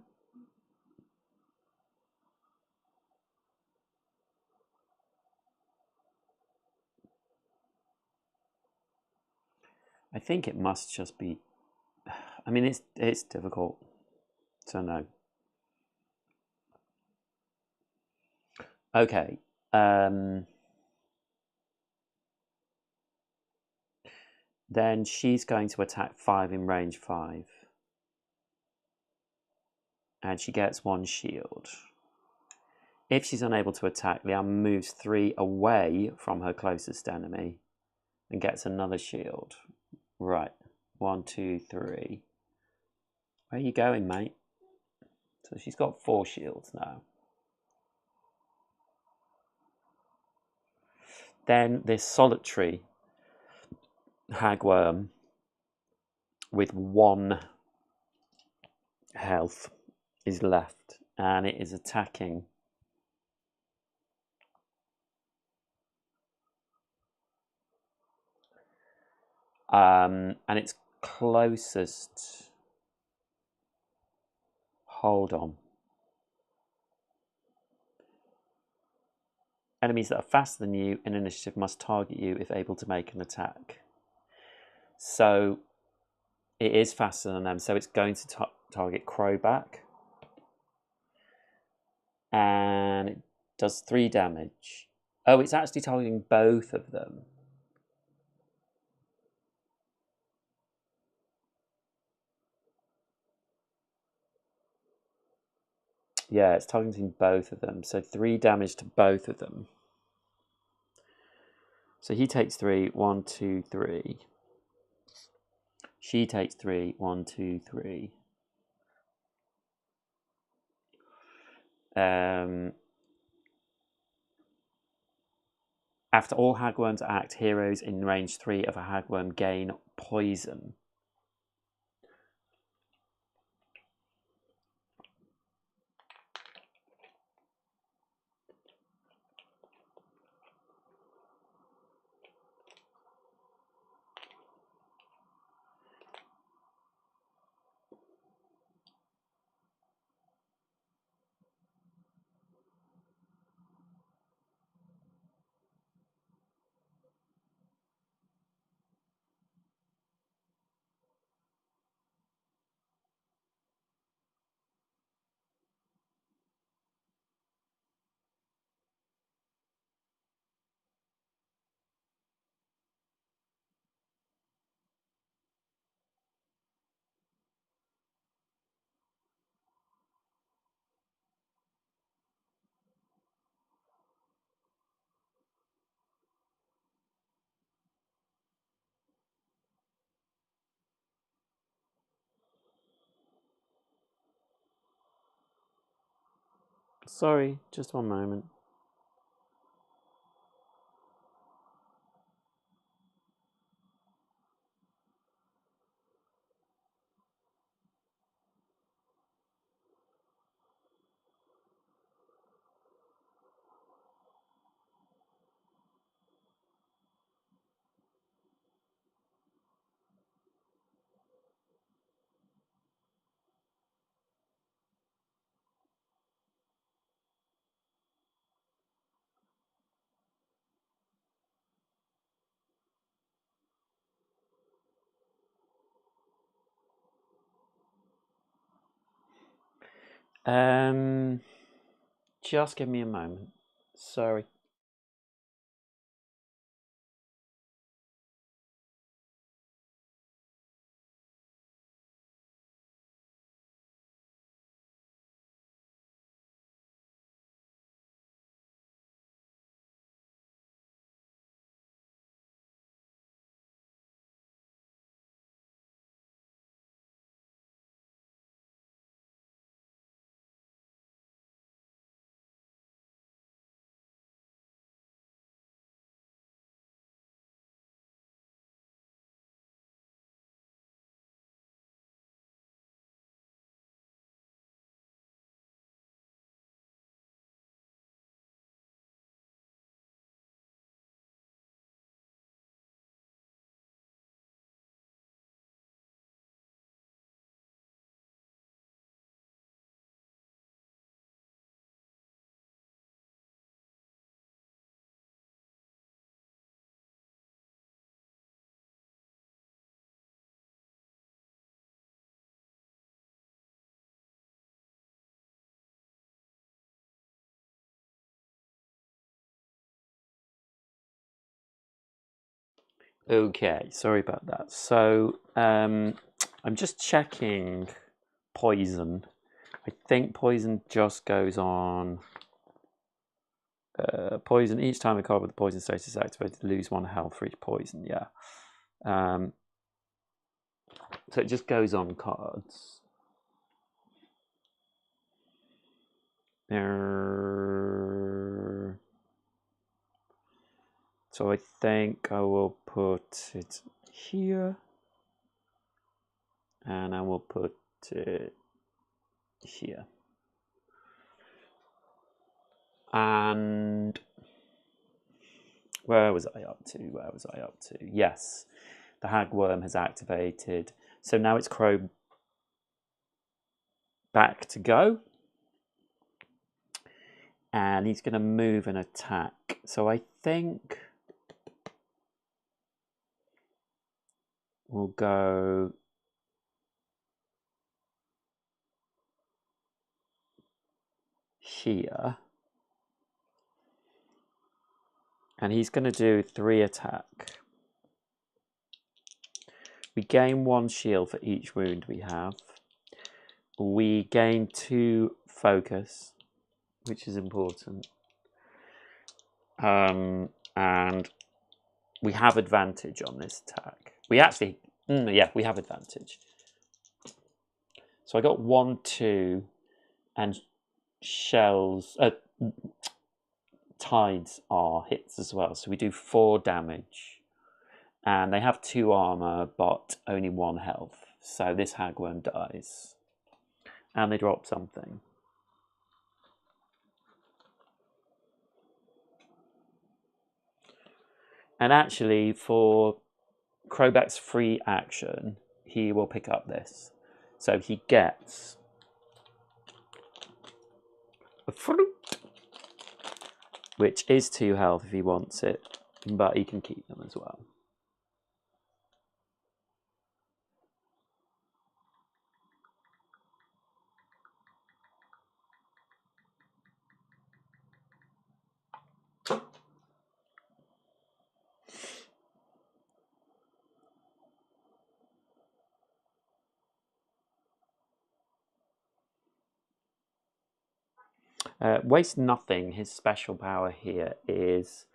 I think it must just be... I mean, it's difficult to know. Okay. Then she's going to attack 5 in range 5. And she gets 1 shield. If she's unable to attack, Leanne moves 3 away from her closest enemy and gets another shield. Right. 1, 2, 3. Where are you going, mate? So she's got 4 shields now. Then this solitary hagworm with 1 health is left, and it is attacking. And it's closest. Hold on. Enemies that are faster than you in initiative must target you if able to make an attack. So it is faster than them, so it's going to target Crowback. And it does 3 damage. Oh, it's actually targeting both of them. Yeah, it's targeting both of them. So 3 damage to both of them. So he takes 3, 1, 2, 3. She takes 3, 1, 2, 3. After all hagworms act, heroes in range 3 of a hagworm gain poison. Sorry, just one moment. Just give me a moment. Sorry. Okay, sorry about that. So I'm just checking poison. I think poison just goes on poison. Each time a card with the poison status is activated, lose 1 health for each poison. Yeah. So it just goes on cards. So I think I will put it here. And I will put it here. And where was I up to? Yes, the hagworm has activated. So now it's Crow back to go. And he's going to move and attack. So I think we'll go here. And he's going to do 3 attack. We gain 1 shield for each wound we have. We gain 2 focus, which is important. And we have advantage on this attack. We actually, yeah, we have advantage. So I got 1, 2, and shells, tides are hits as well. So we do 4 damage. And they have 2 armor, but only 1 health. So this hagworm dies. And they drop something. And actually, for Krobek's free action, he will pick up this. So he gets a fruit, which is 2 health if he wants it, but he can keep them as well. Waste nothing. His special power here is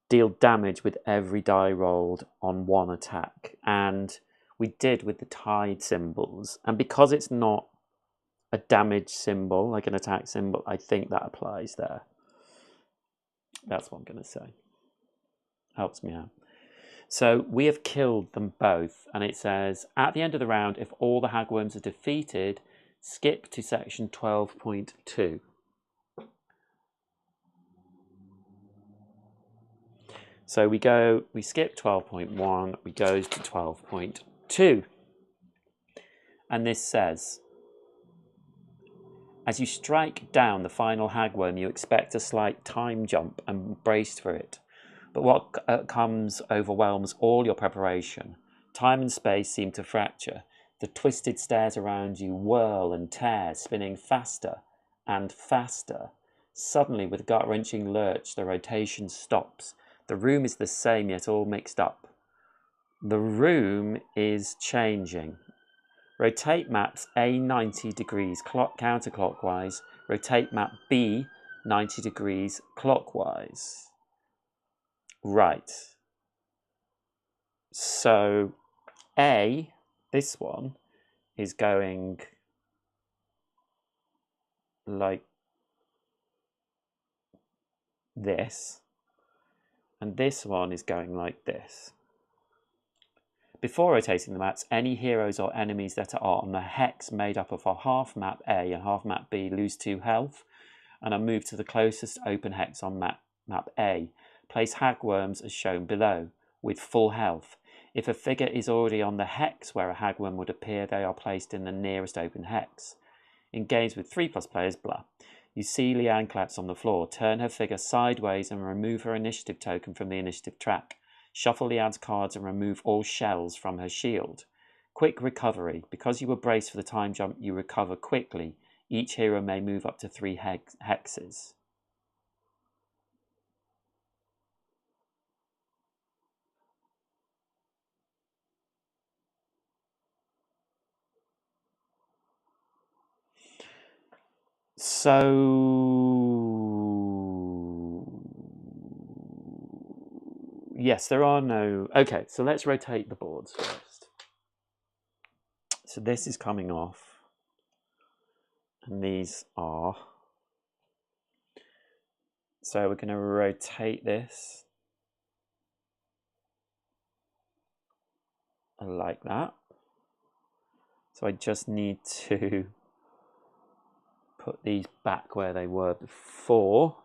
deal damage with every die rolled on 1 attack. And we did with the tide symbols. And because it's not a damage symbol, like an attack symbol, I think that applies there. That's what I'm going to say. Helps me out. So we have killed them both. And it says, at the end of the round, if all the hagworms are defeated, skip to section 12.2. So we skip 12.1, we go to 12.2. And this says, as you strike down the final hagworm, you expect a slight time jump and brace for it. But what comes overwhelms all your preparation. Time and space seem to fracture. The twisted stairs around you whirl and tear, spinning faster and faster. Suddenly, with a gut-wrenching lurch, the rotation stops. The room is the same, yet all mixed up. The room is changing. Rotate maps A 90 degrees counterclockwise. Rotate map B 90 degrees clockwise. Right. So A, this one, is going like this. And this one is going like this. Before rotating the maps, any heroes or enemies that are on the hex made up of a half map A and half map B lose 2 health and are moved to the closest open hex on map A. Place hagworms as shown below, with full health. If a figure is already on the hex where a hagworm would appear, they are placed in the nearest open hex. In games with 3+ players, blah. You see Leanne collapse on the floor. Turn her figure sideways and remove her initiative token from the initiative track. Shuffle Leanne's cards and remove all shells from her shield. Quick recovery. Because you were braced for the time jump, you recover quickly. Each hero may move up to 3 hexes. So, yes, there are no... Okay, so let's rotate the boards first. So this is coming off. And these are... So we're going to rotate this like that. So I just need to put these back where they were before.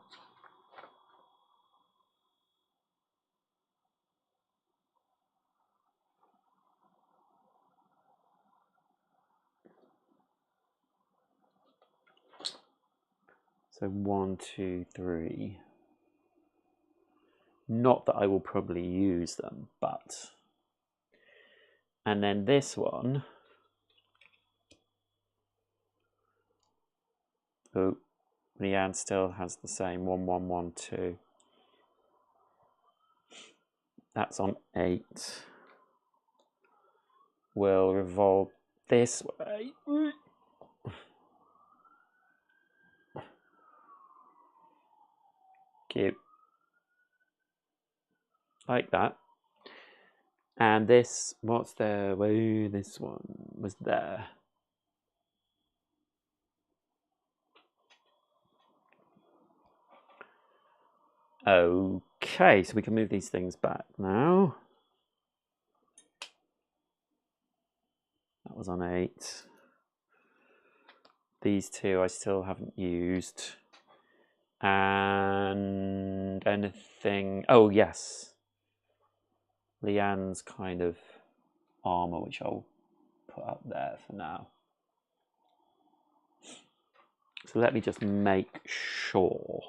So 1, 2, 3. Not that I will probably use them, but... And then this one... Oh, Leanne still has the same 1, 1, 1, 2. That's on 8. We'll revolve this way. Cute. Like that. And this, what's there? Whoa, this one was there. Okay, so we can move these things back now. That was on 8. These two I still haven't used. And anything... Oh, yes. Leanne's kind of armor, which I'll put up there for now. So let me just make sure.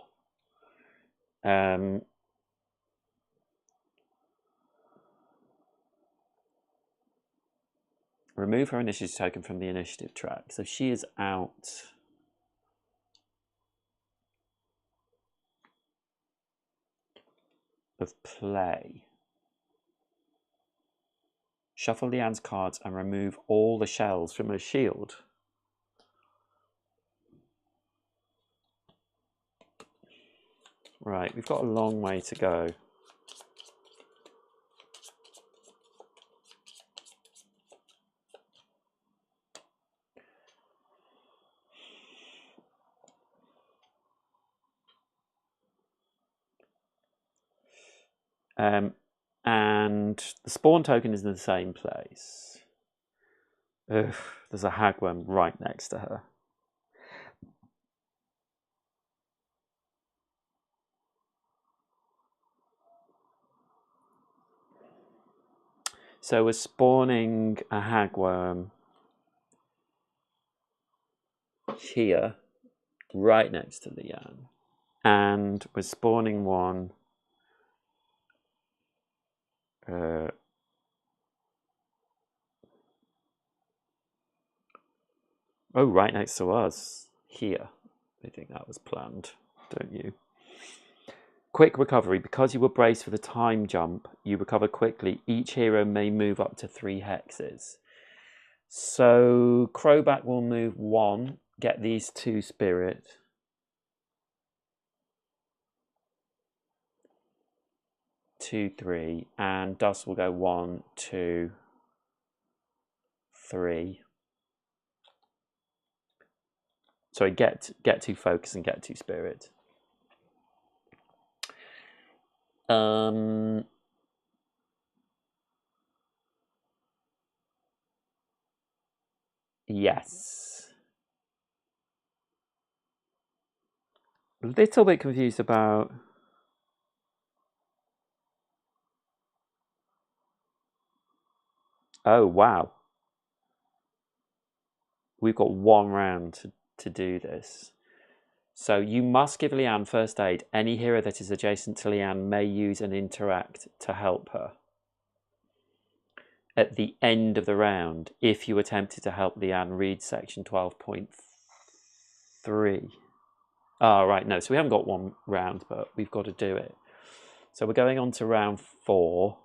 Remove her initiative token from the initiative track. So she is out. Of play. Shuffle Leanne's cards and remove all the shells from her shield. Right, we've got a long way to go. And the spawn token is in the same place. Ugh, there's a hagworm right next to her. So we're spawning a hagworm here, right next to Leanne. And we're spawning one oh, right next to us, here. I think that was planned, don't you? Quick recovery. Because you were braced for the time jump, you recover quickly. Each hero may move up to 3 hexes. So Crowback will move 1, get these 2 spirit. Two, 3, and Dust will go 1, 2, 3. Sorry, get 2 focus and get 2 spirit. Yes. A little bit confused about... Oh, wow. We've got 1 round to do this. So you must give Leanne first aid. Any hero that is adjacent to Leanne may use and interact to help her. At the end of the round, if you attempted to help Leanne, read section 12.3. Oh, right, no, so we haven't got 1 round, but we've got to do it. So we're going on to round 4.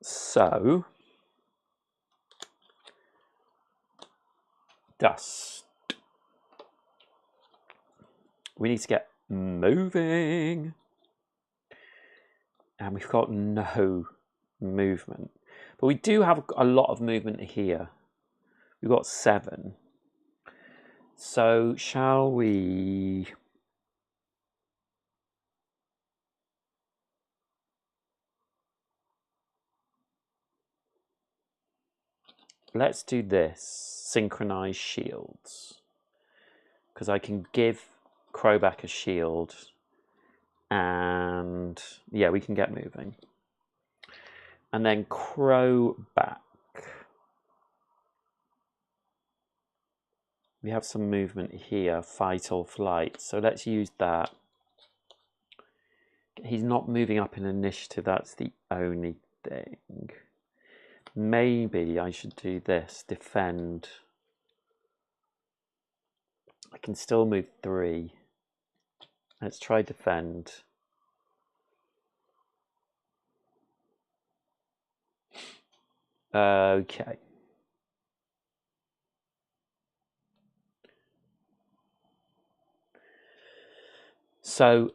So, Dust. We need to get moving. And we've got no movement. But we do have a lot of movement here. We've got 7. So, shall we... Let's do this. Synchronize shields. Because I can give Crowback a shield. And yeah, we can get moving. And then Crowback. We have some movement here, fight or flight. So let's use that. He's not moving up in initiative, that's the only thing. Maybe I should do this, defend. I can still move 3. Let's try defend. Okay. So,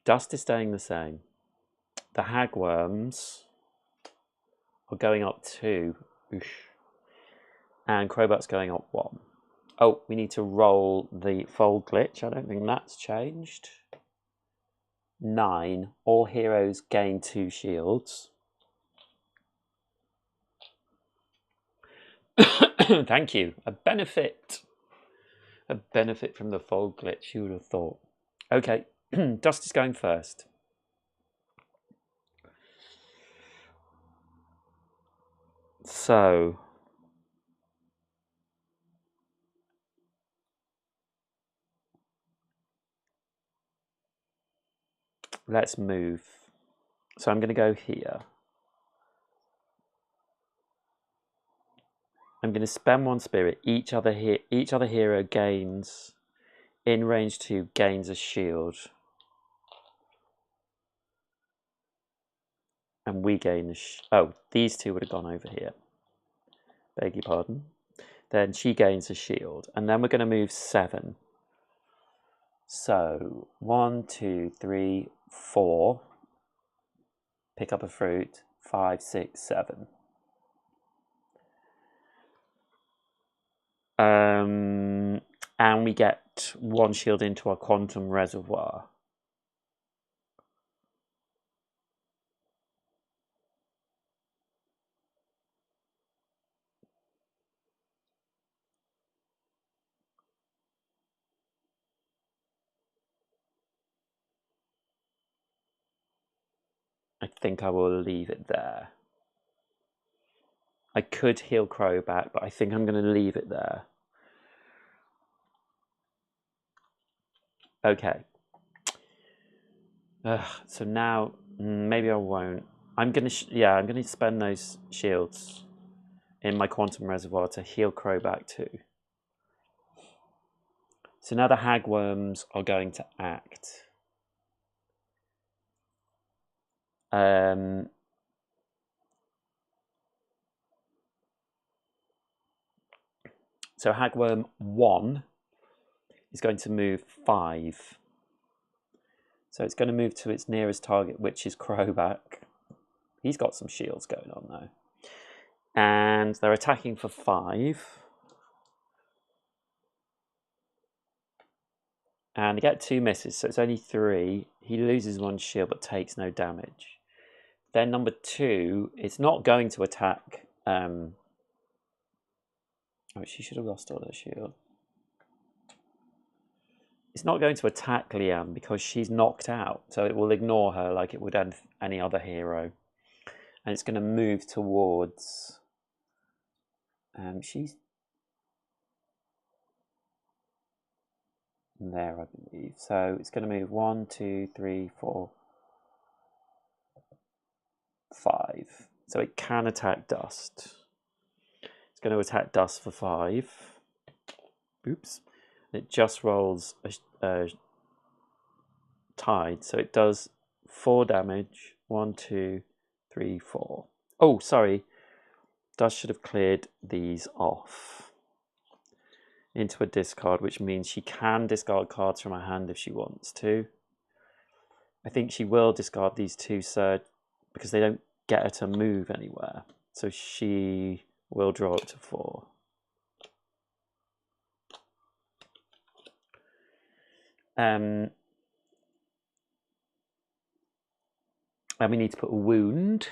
Dust is staying the same. the hagworms are going up 2. Oosh. And Crowbat's going up 1. Oh, we need to roll the fold glitch. I don't think that's changed. 9. All heroes gain 2 shields. Thank you. A benefit from the fold glitch, you would have thought. Okay, Dust is going first. So let's move. So I'm going to go here. I'm going to spend 1 spirit. Each other hero gains, in range 2, gains a shield. And we gain oh, these 2 would have gone over here. Beg your pardon. Then she gains a shield. And then we're going to move 7. So 1, 2, 3, 4. Pick up a fruit. 5, 6, 7. And we get 1 shield into our quantum reservoir. I think I will leave it there. I could heal Crowbat, but I think I'm going to leave it there. Okay. So now, maybe I won't. I'm going to spend those shields in my quantum reservoir to heal Crowbat too. So now the hagworms are going to act. So hagworm 1 is going to move 5. So it's going to move to its nearest target, which is Crowbat. He's got some shields going on though. And they're attacking for 5. And they get 2 misses, so it's only 3. He loses 1 shield but takes no damage. Then number 2, it's not going to attack. Oh, she should have lost all her shield. It's not going to attack Liam because she's knocked out, so it will ignore her like it would any other hero. And it's going to move towards... she's there, I believe. So it's going to move 1, 2, 3, 4, 5. So it can attack Dust. It's going to attack Dust for 5. Oops. It just rolls a Tide, so it does 4 damage. 1, 2, 3, 4. Oh, sorry. Dust should have cleared these off into a discard, which means she can discard cards from her hand if she wants to. I think she will discard these 2 surge because they don't get her to move anywhere. So she will draw up to 4. And we need to put a wound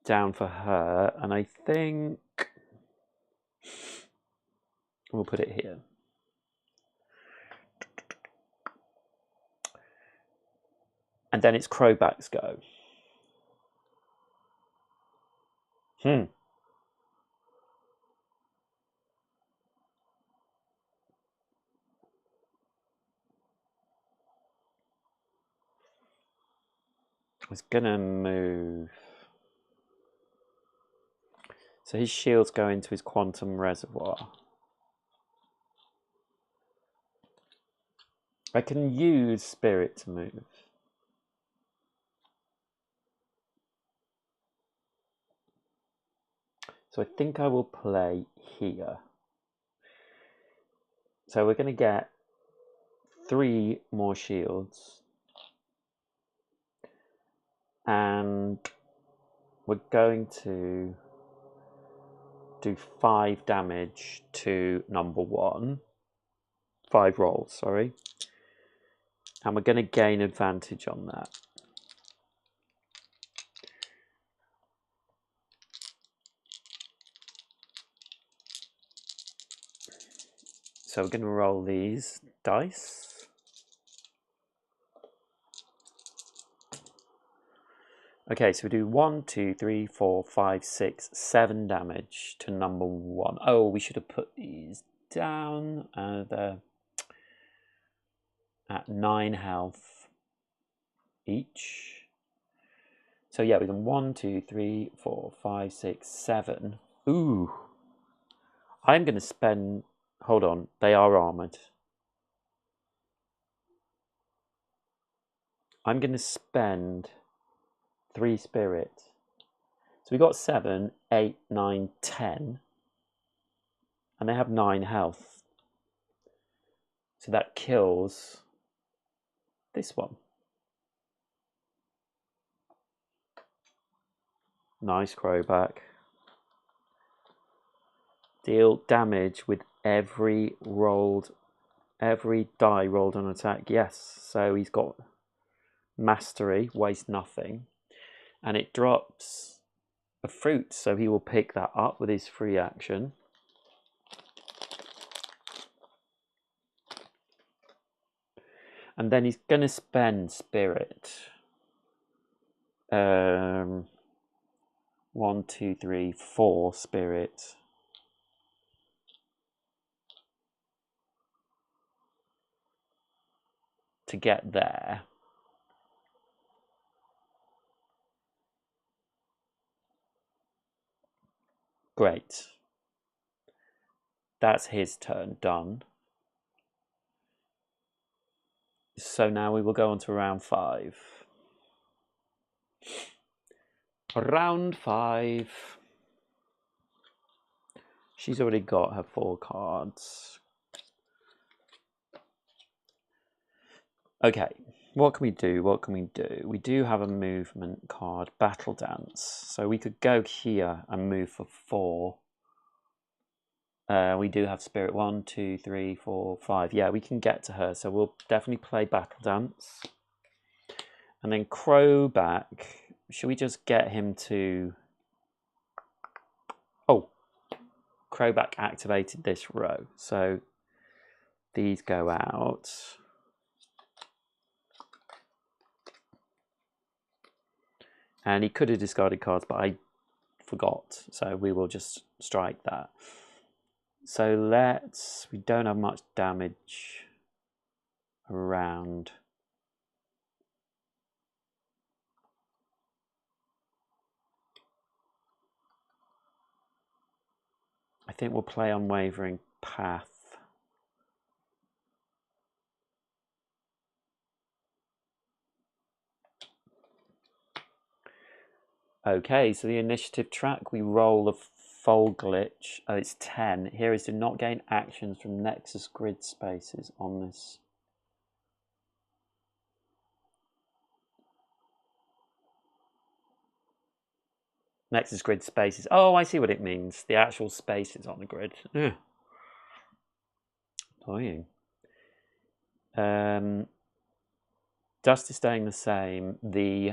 down for her, and I think we'll put it here. And then it's Crowbat's go. I was gonna move. So his shields go into his quantum reservoir. I can use Spirit to move. So I think I will play here. So we're going to get 3 more shields. And we're going to do 5 damage to number 1. 5 rolls, sorry. And we're going to gain advantage on that. So we're going to roll these dice. Okay, so we do 1, 2, 3, 4, 5, 6, 7 damage to number 1. Oh, we should have put these down. They're at 9 health each. So yeah, we've done 1, 2, 3, 4, 5, 6, 7. Ooh. I'm going to spend... Hold on, they are armoured. I'm going to spend 3 spirit. So we got 7, 8, 9, 10. And they have 9 health. So that kills this one. Nice crowback. Deal damage with every die rolled on attack. Yes, so he's got mastery, waste nothing. And it drops a fruit, so he will pick that up with his free action. And then he's going to spend spirit. 1, 2, 3, 4 spirit. To get there. Great. That's his turn done. So now we will go on to round 5. Round 5. She's already got her 4 cards. Okay, what can we do? What can we do? We do have a movement card, Battle Dance. So we could go here and move for 4. We do have Spirit 1, 2, 3, 4, 5. Yeah, we can get to her. So we'll definitely play Battle Dance. And then Crowback. Should we just get him to... Oh, Crowback activated this row. So these go out. And he could have discarded cards, but I forgot. So we will just strike that. So we don't have much damage around. I think we'll play Unwavering Path. Okay, so the initiative track, we roll a fold glitch. Oh, it's 10. Here is to not gain actions from Nexus grid spaces on this. Nexus grid spaces. Oh, I see what it means. The actual spaces on the grid. Yeah. Annoying. Dust is staying the same. The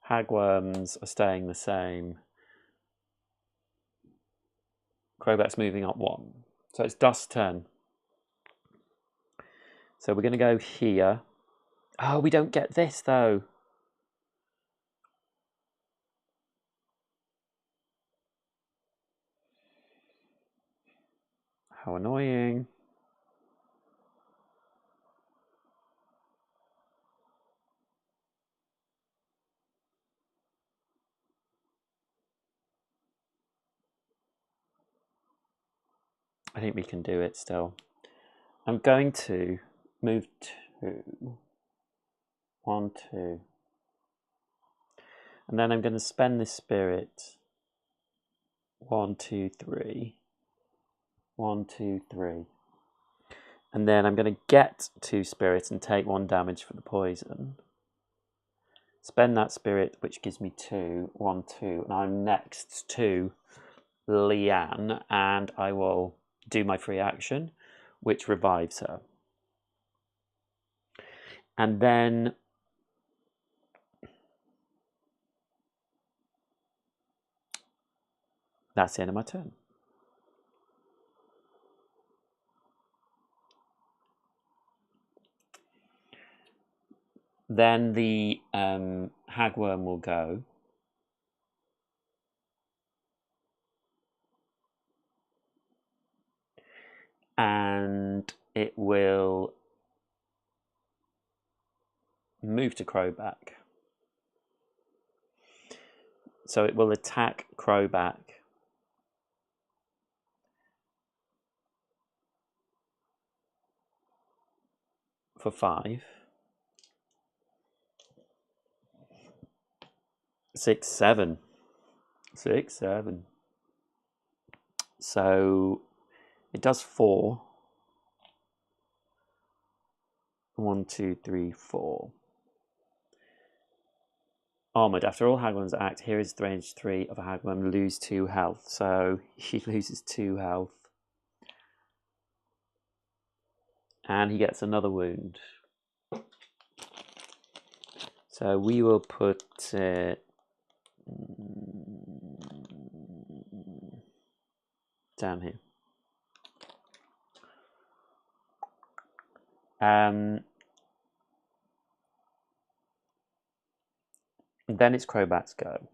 hagworms are staying the same. Crowback's moving up 1. So it's Dust's turn. So we're going to go here. Oh, we don't get this though. How annoying. I think we can do it still. I'm going to move 2. 1, 2. And then I'm going to spend this spirit. 1, 2, 3. 1, 2, 3. And then I'm going to get 2 spirit and take 1 damage for the poison. Spend that spirit, which gives me 2, 1, 2. And I'm next to Leanne, and I will do my free action, which revives her. And then that's the end of my turn. Then the hagworm will go. And it will move to Crowback. So it will attack Crowback for 5. 6, 7. 6, 7. So it does 4. 1, 2, 3, 4. Armoured. After all hagworms act, here is the range 3 of a hagworm. Lose 2 health. So he loses 2 health. And he gets another wound. So we will put it down here. Then it's Crowback's go.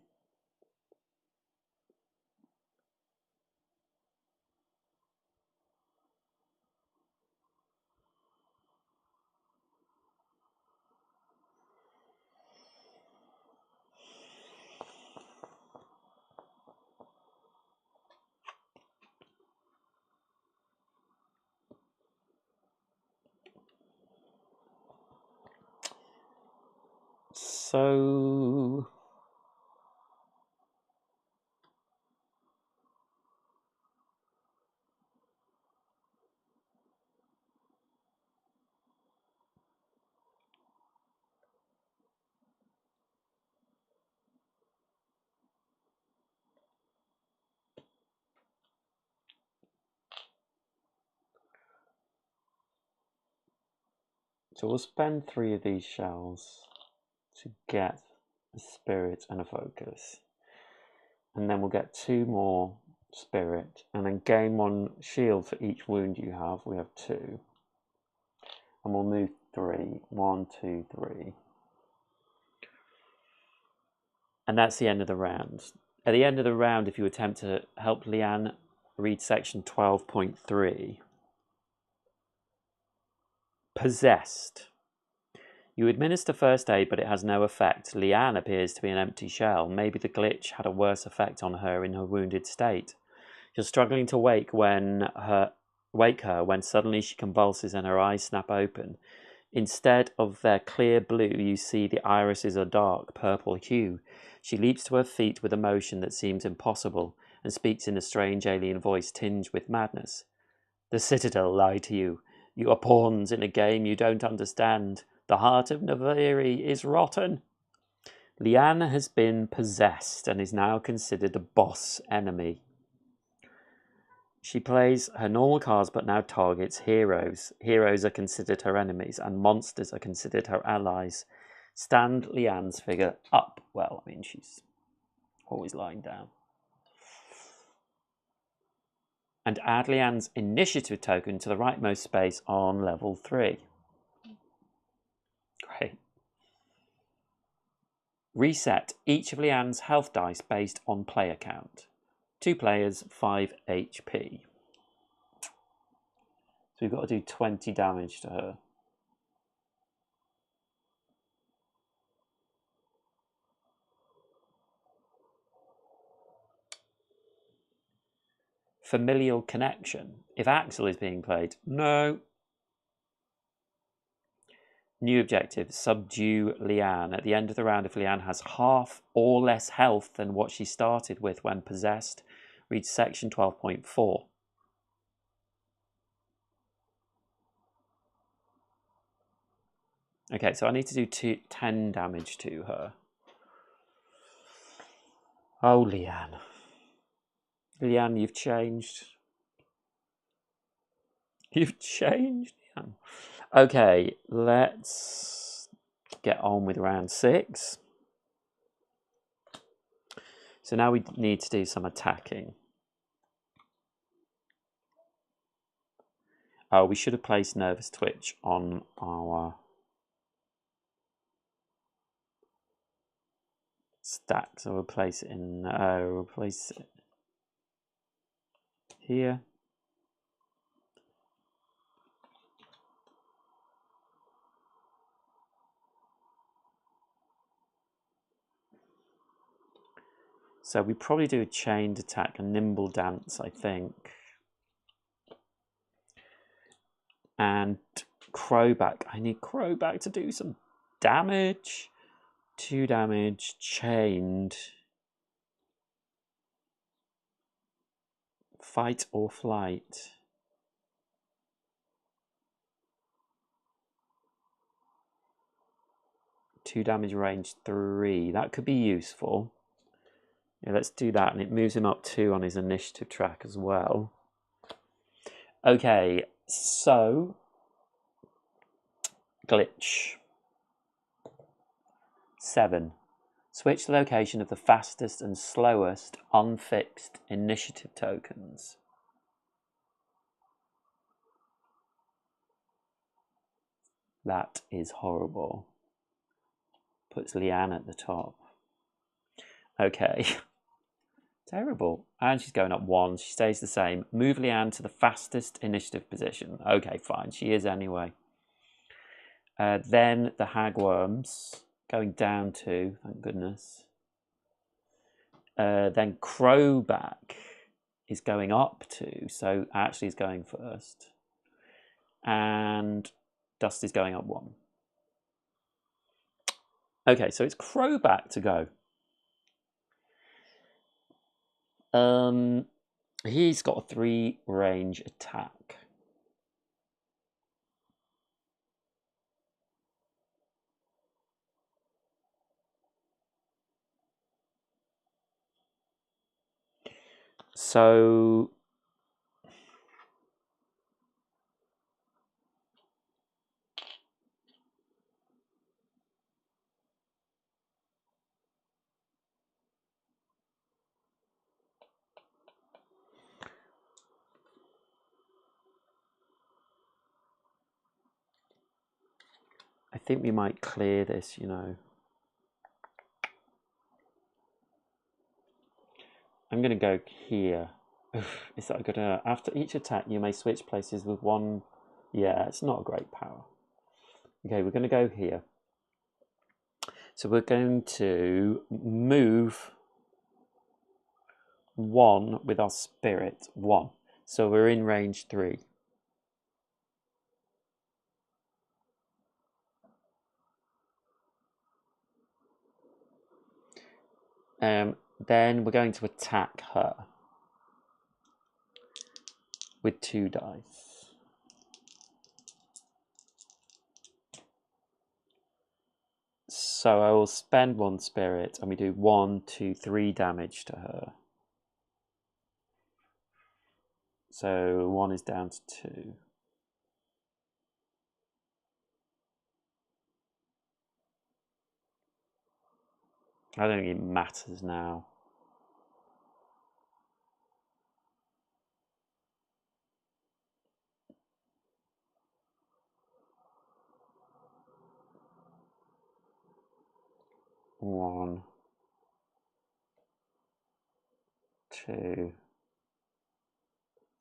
So we'll spend 3 of these shells to get a spirit and a focus. And then we'll get 2 more spirit and then gain 1 shield for each wound you have. We have 2. And we'll move 3. 1, 2, 3. And that's the end of the round. At the end of the round, if you attempt to help Leanne read section 12.3, possessed. You administer first aid, but it has no effect. Leanne appears to be an empty shell. Maybe the glitch had a worse effect on her in her wounded state. You're struggling to wake her when suddenly she convulses and her eyes snap open. Instead of their clear blue, you see the irises are dark purple hue. She leaps to her feet with a motion that seems impossible and speaks in a strange alien voice tinged with madness. The Citadel lied to you. You are pawns in a game you don't understand. The heart of Naviri is rotten. Leanne has been possessed and is now considered a boss enemy. She plays her normal cards but now targets heroes. Heroes are considered her enemies and monsters are considered her allies. Stand Leanne's figure up. Well, I mean, she's always lying down. And add Leanne's initiative token to the rightmost space on level 3. Great. Reset each of Leanne's health dice based on player count. 2 players, 5 HP. So we've got to do 20 damage to her. Familial connection. If Axel is being played, no. New objective, subdue Leanne. At the end of the round, if Leanne has half or less health than what she started with when possessed, read section 12.4. Okay, so I need to do 10 damage to her. Oh, Leanne. Leanne, you've changed. You've changed, Leanne. Okay, let's get on with round 6. So now we need to do some attacking. Oh, we should have placed Nervous Twitch on our stack. So we'll place it in, we'll place it here. So we probably do a chained attack, a nimble dance, I think. And Crowback. I need Crowback to do some damage. 2 damage, chained. Fight or flight. Two damage, range 3. That could be useful. Yeah, let's do that, and it moves him up 2 on his initiative track as well. Okay, so glitch. 7. Switch the location of the fastest and slowest unfixed initiative tokens. That is horrible. Puts Leanne at the top. Okay. Terrible. And she's going up 1. She stays the same. Move Leanne to the fastest initiative position. Okay, fine. She is anyway. Then the hagworms going down 2. Thank goodness. Then Crowback is going up 2. So Ashley is going first. And Dust is going up 1. Okay, so it's Crowback to go. He's got a 3 range attack. So I think we might clear this, you know. I'm going to go here. Is that good enough? After each attack, you may switch places with 1. Yeah, it's not a great power. Okay, we're going to go here. So we're going to move 1 with our spirit. 1. So we're in range 3. Then we're going to attack her with 2 dice. So I will spend 1 spirit and we do 1, 2, 3 damage to her. So 1 is down to 2. I don't think it matters now. One, 2,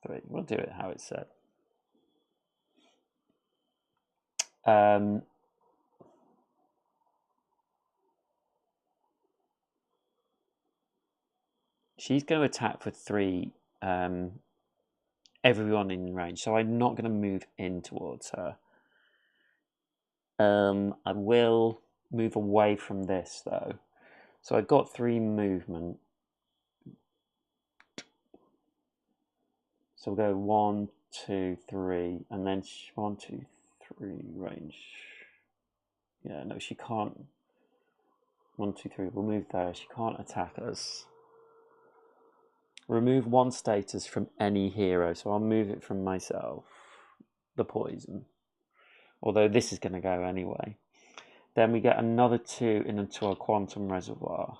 3. We'll do it how it's said. She's going to attack for 3. Everyone in range, so I'm not going to move in towards her. I will move away from this though. So I've got 3 movement. So we'll go 1, 2, 3, and then 1, 2, 3 range. Yeah, no, she can't. 1, 2, 3. We'll move there. She can't attack us. Remove one status from any hero. So I'll move it from myself. The poison. Although this is going to go anyway. Then we get another 2 into our quantum reservoir.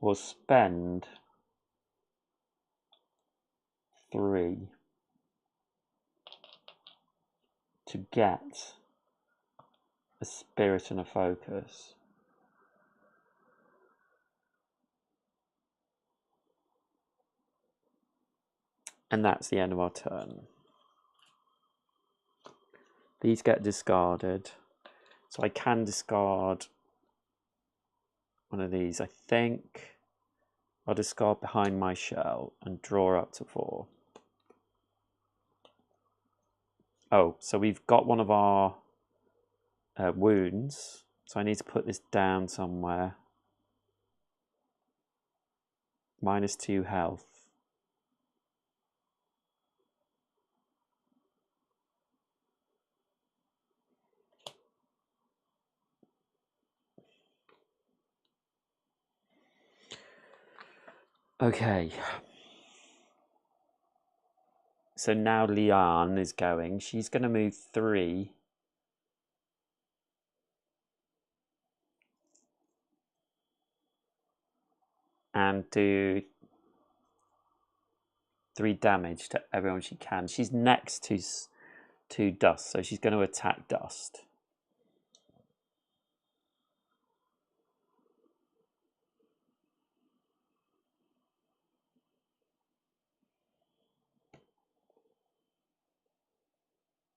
We'll spend 3 to get a spirit and a focus. And that's the end of our turn. These get discarded. So I can discard one of these. I think I'll discard behind my shell and draw up to 4. Oh, so we've got one of our wounds. So I need to put this down somewhere. -2 health. Okay. So now Liane is going. She's going to move 3. And do 3 damage to everyone she can. She's next to Dust, so she's going to attack Dust.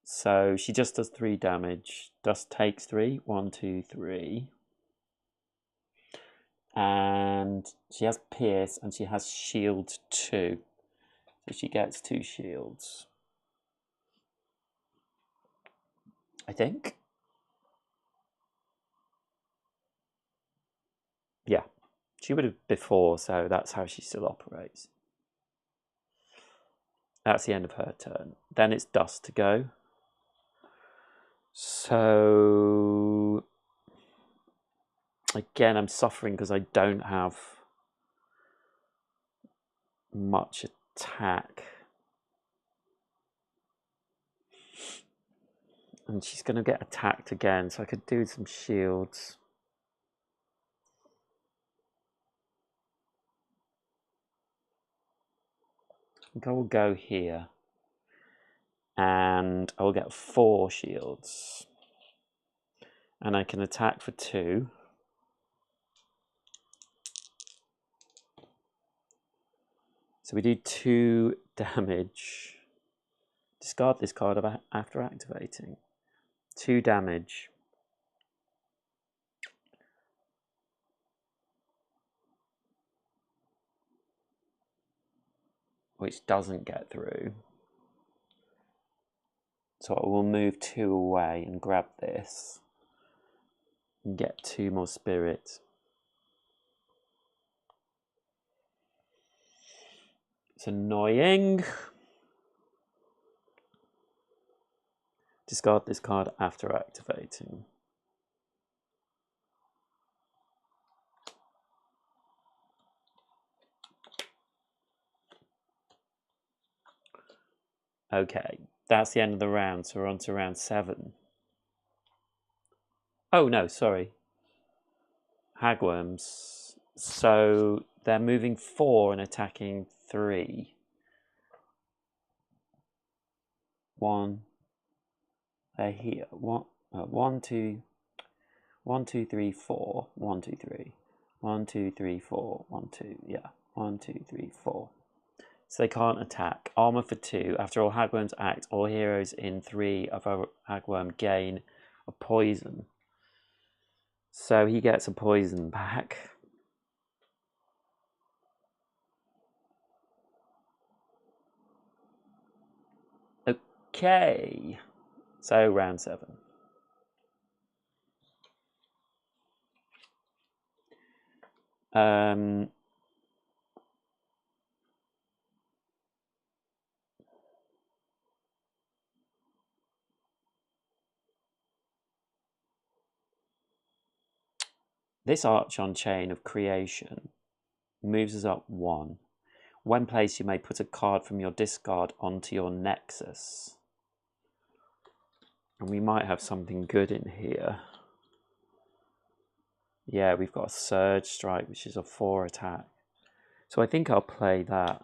So she just does 3 damage. Dust takes 3. 1, 2, 3. And she has Pierce and she has Shield 2. So she gets 2 shields. I think. Yeah. She would have before, so that's how she still operates. That's the end of her turn. Then it's Dust to go. So again, I'm suffering because I don't have much attack. And she's going to get attacked again, so I could do some shields. I think I will go here. And I will get 4 shields. And I can attack for 2. So we do 2 damage. Discard this card after activating. 2 damage. Which doesn't get through. So I will move 2 away and grab this. And get 2 more spirit. It's annoying. Discard this card after activating. Okay, that's the end of the round, so we're on to round 7. Oh no, sorry. Hagworms. So they're moving 4 and attacking 3. 1. They're here. 1, 2, 1, 2, 3, 4. 1, 2, 3. 1, 2, 3, 4. 1, 2. Yeah. 1, 2, 3, 4. So they can't attack. Armor for 2. After all hagworms act, all heroes in 3 of a hagworm gain a poison. So he gets a poison back. Okay. So round 7. This arch on chain of creation moves us up 1. When placed, you may put a card from your discard onto your nexus. And we might have something good in here. Yeah, we've got a Surge Strike, which is a 4 attack. So I think I'll play that.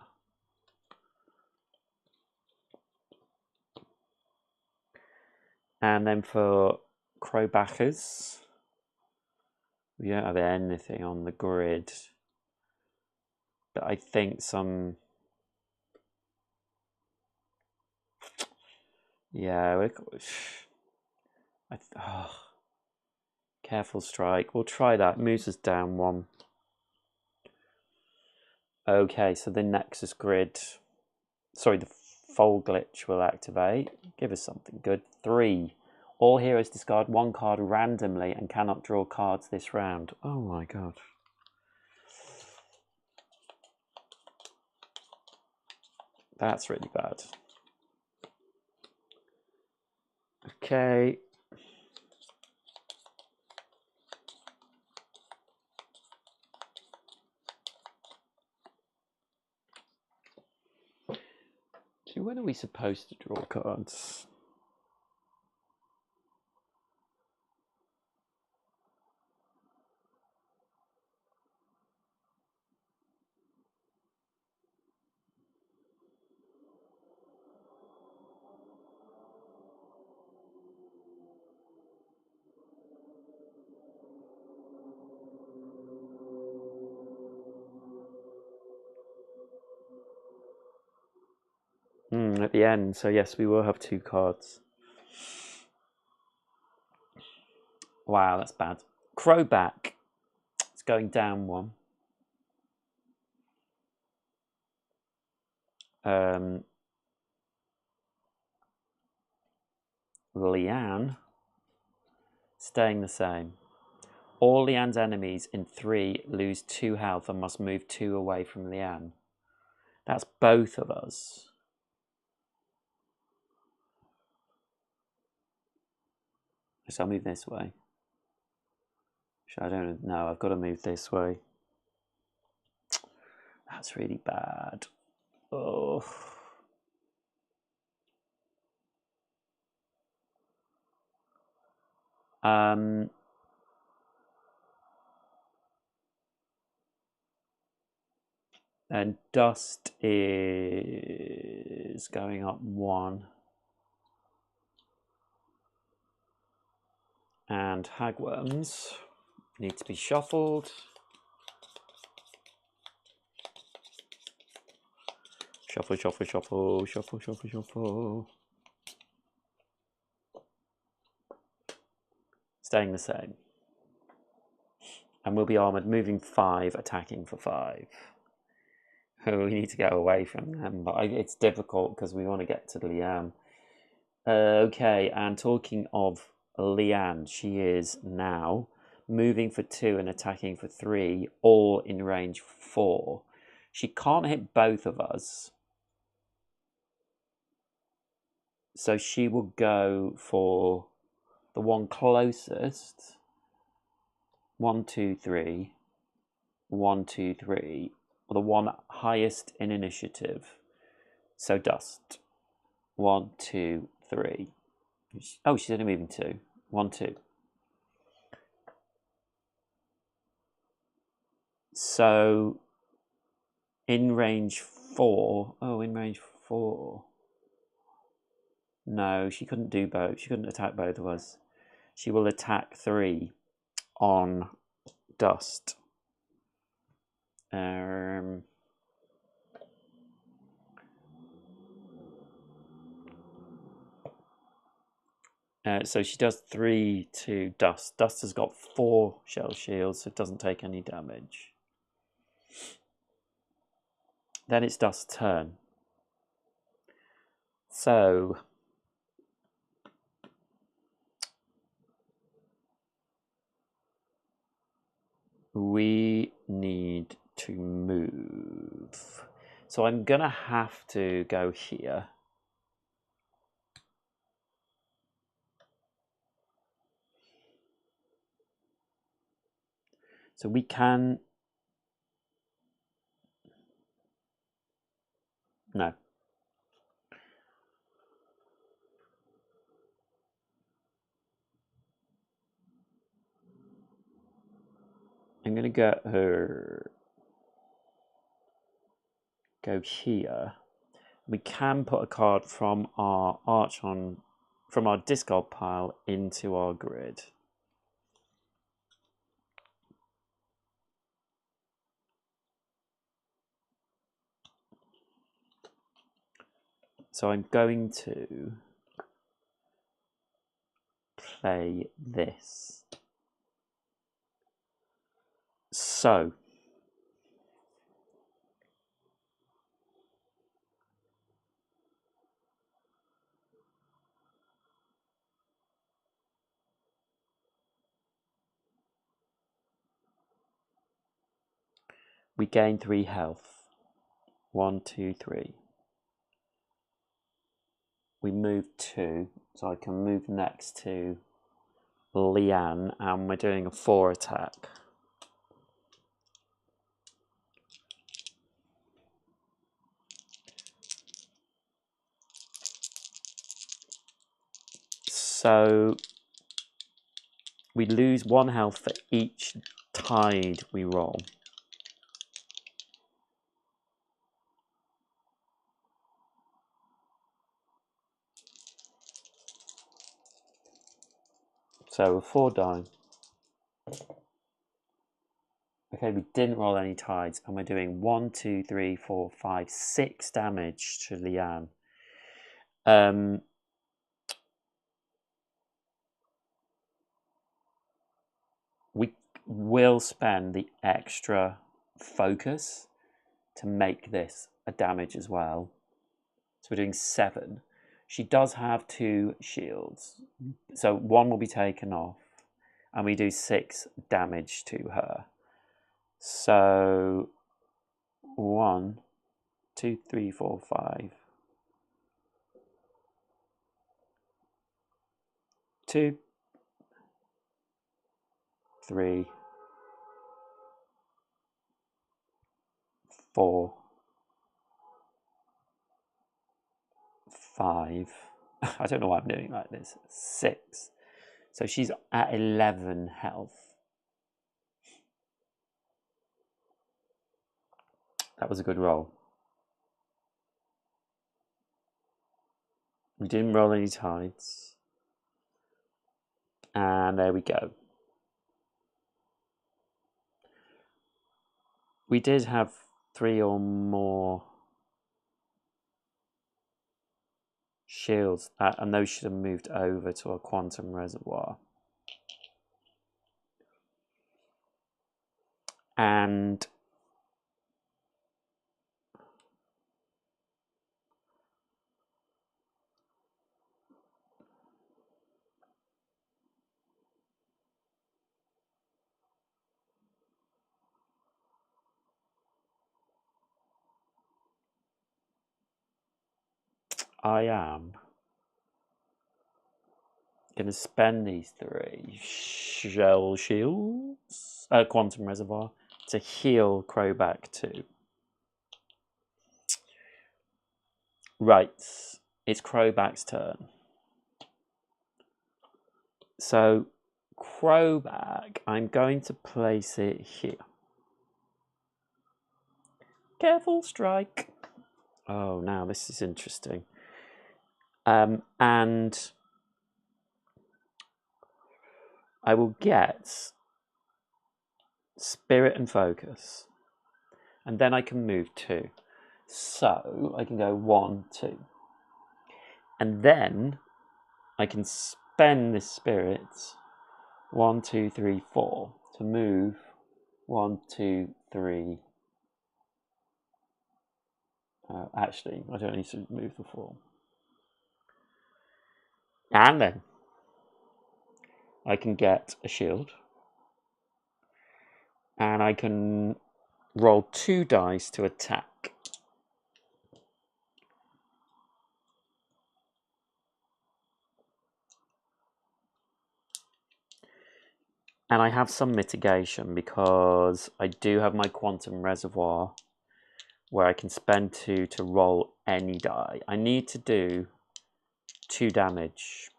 And then for Crowbackers, we don't have anything on the grid. But I think some... Yeah, Careful Strike. We'll try that. Moves us down 1. Okay, so the Nexus grid... Sorry, the Fold glitch will activate. Give us something good. 3. All heroes discard 1 card randomly and cannot draw cards this round. Oh my god. That's really bad. Okay. So when are we supposed to draw cards? At the end, so yes, we will have 2 cards. Wow, that's bad. Crowback. It's going down 1. Leanne. Staying the same. All Leanne's enemies in 3 lose 2 health and must move 2 away from Leanne. That's both of us. So I'll move this way. I don't know. I've got to move this way. That's really bad. Oh. And Dust is going up 1. And Hagworms need to be shuffled. Shuffle, shuffle, shuffle, shuffle, shuffle, shuffle. Staying the same. And we'll be armoured, moving 5, attacking for 5. We need to get away from them, but it's difficult because we want to get to Leanne. Okay, and talking of Leanne, she is now moving for 2 and attacking for 3, all in range 4. She can't hit both of us. So she will go for the one closest. 1, 2, 3. 1, 2, 3. Or the one highest in initiative. So Dust. 1, 2, 3. Oh, she's only moving 2. 1, 2. So in range 4. Oh, in range 4. No, she couldn't do both. She couldn't attack both of us. She will attack 3 on Dust. So she does 3 to Dust. Dust has got 4 shell shields, so it doesn't take any damage. Then it's Dust's turn. So we need to move. So I'm going to have to go here. So we can... No. I'm going to get her... Go here. We can put a card from our from our discard pile into our grid. So I'm going to play this. So we gain 3 health. 1, 2, 3. We move 2, so I can move next to Leanne, and we're doing a 4 attack. So we lose 1 health for each tide we roll. So 4 die. Okay, we didn't roll any tides, and we're doing 1, 2, 3, 4, 5, 6 damage to Leanne. We will spend the extra focus to make this a damage as well. So we're doing 7. She does have 2 shields, so 1 will be taken off, and we do 6 damage to her. So 1, 2, 3, 4, 5. 2, 3, 4, 5. I don't know why I'm doing like this. 6. So she's at 11 health. That was a good roll. We didn't roll any tides. And there we go. We did have 3 or more shields, and those should have moved over to a quantum reservoir. And I am going to spend these 3 shell shields, quantum reservoir, to heal Crowback 2. Right, it's Crowback's turn. So Crowback, I'm going to place it here. Careful strike. Oh, now this is interesting. And I will get Spirit and Focus. And then I can move 2. So I can go 1, 2. And then I can spend this Spirit 1, 2, 3, 4 to move 1, 2, 3. Actually, I don't need to move the 4. And then I can get a shield. And I can roll 2 dice to attack. And I have some mitigation because I do have my quantum reservoir where I can spend 2 to roll any die. I need to do 2 damage.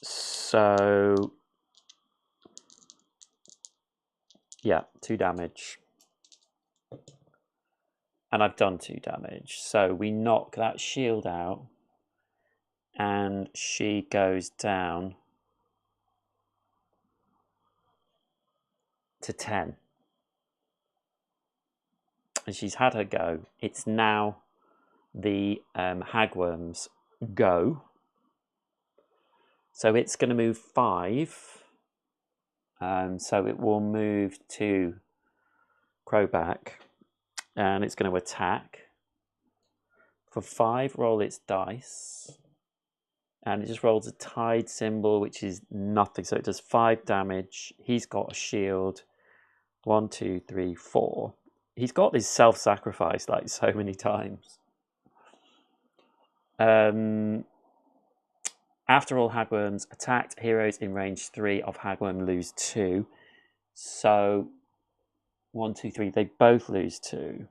So, yeah, 2 damage. And I've done 2 damage. So we knock that shield out and she goes down to 10. And she's had her go. It's now the hagworm's go. So it's going to move 5. So it will move to Crowback. And it's going to attack. For 5, roll its dice. And it just rolls a tide symbol, which is nothing. So it does 5 damage. He's got a shield. 1, 2, 3, 4. He's got this self-sacrifice like so many times. After all hagworms attacked, heroes in range 3 of hagworm lose 2. So 1, 2, 3, they both lose 2.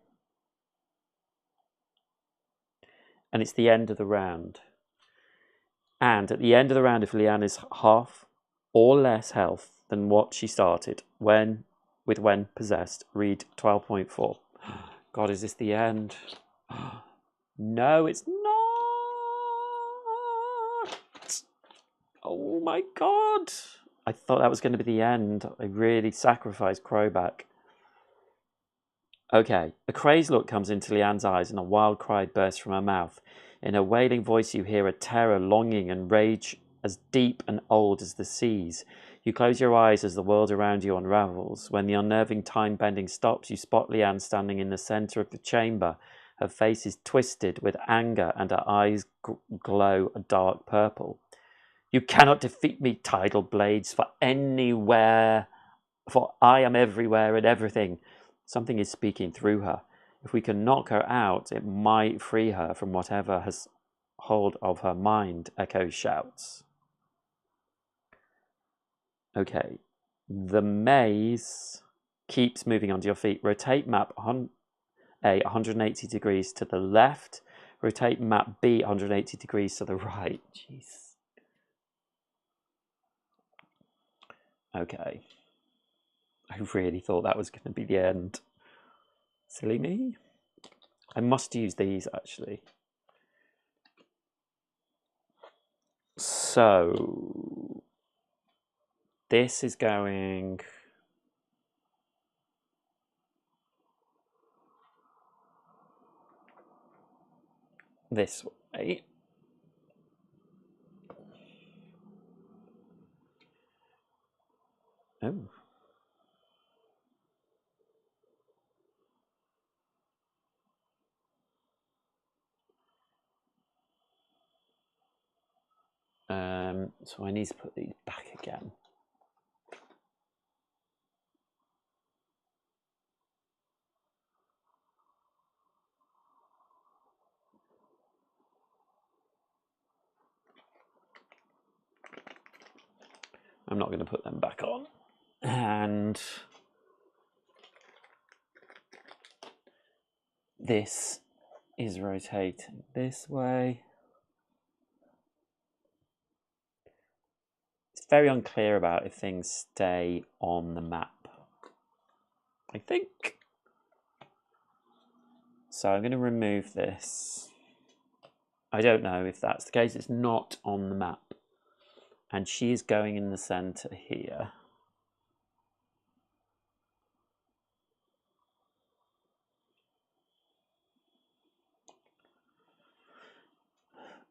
And it's the end of the round. And at the end of the round, if Leanne is half or less health than what she started when possessed, read 12.4. God, is this the end? No, it's not. Oh my God. I thought that was going to be the end. I really sacrificed Crowback. Okay, a crazed look comes into Leanne's eyes and a wild cry bursts from her mouth. In her wailing voice you hear a terror, longing and rage as deep and old as the seas. You close your eyes as the world around you unravels. When the unnerving time-bending stops, you spot Leanne standing in the centre of the chamber. Her face is twisted with anger and her eyes glow a dark purple. You cannot defeat me, Tidal Blades, for I am everywhere and everything. Something is speaking through her. If we can knock her out, it might free her from whatever has hold of her mind, Echo shouts. Okay. The maze keeps moving onto your feet. Rotate map A 180 degrees to the left. Rotate map B 180 degrees to the right. Jeez. Okay. I really thought that was going to be the end. Silly me. I must use these actually. So this is going this way. Oh. So I need to put these back again. I'm not going to put them back on. And this is rotating this way. It's very unclear about if things stay on the map, I think. So I'm going to remove this. I don't know if that's the case. It's not on the map. And she is going in the center here.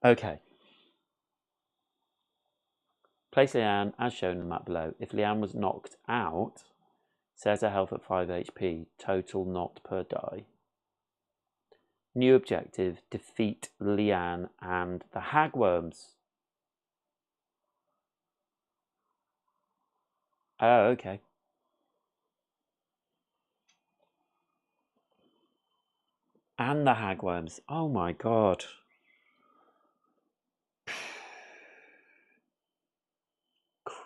Okay. Place Leanne as shown in the map below. If Leanne was knocked out, set her health at 5 HP, total not per die. New objective, defeat Leanne and the hagworms. Oh, okay. And the hagworms. Oh my God.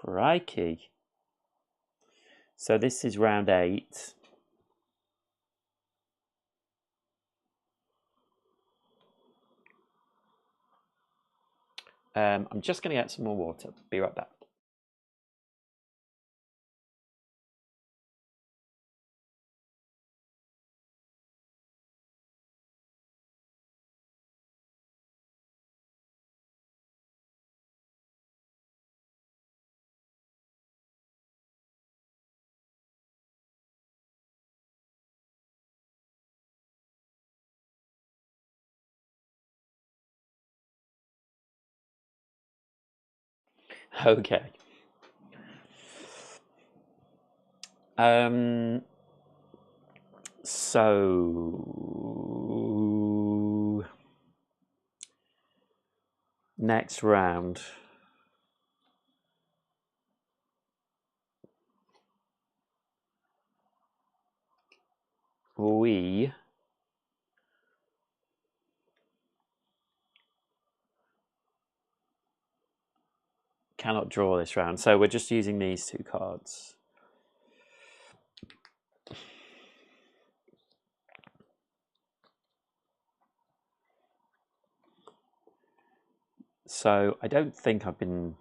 Crikey. So this is round 8. I'm just going to get some more water. Be right back. Okay. So next round. We cannot draw this round, so we're just using these 2 cards. So I don't think I've been...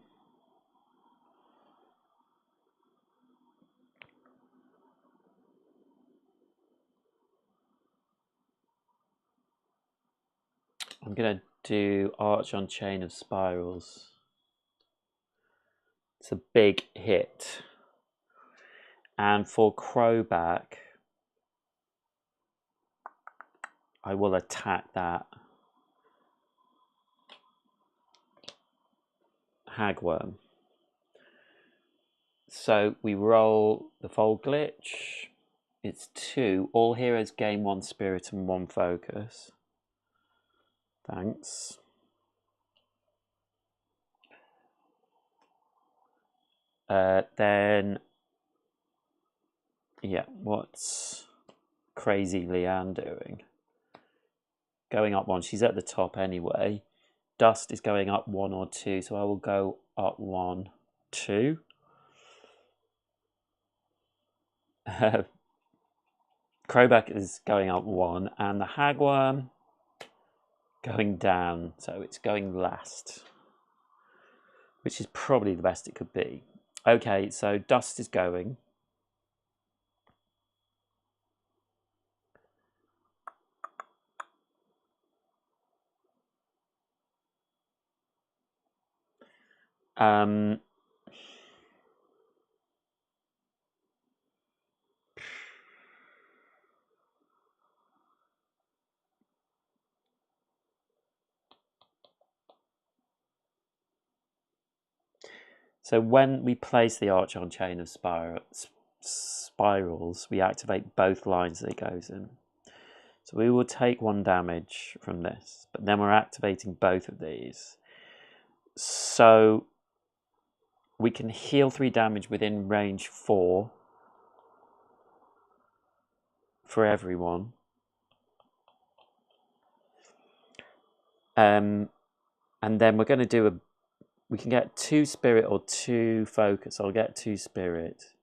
I'm going to do Arch on Chain of Spirals. It's a big hit. And for Crowback, I will attack that Hagworm. So we roll the Fold Glitch. It's 2. All heroes gain 1 spirit and 1 focus. Thanks. Then, yeah, what's Crazy Leanne doing? Going up 1. She's at the top anyway. Dust is going up 1 or 2, so I will go up 1, 2. Crowback is going up 1, and the Hagworm going down, so it's going last, which is probably the best it could be. Okay, so Dust is going. So when we place the Arch on Chain of Spirals, we activate both lines that it goes in. So we will take 1 damage from this, but then we're activating both of these. So we can heal 3 damage within range 4 for everyone. And then we're going to do we can get 2 spirit or 2 focus. I'll get 2 spirit.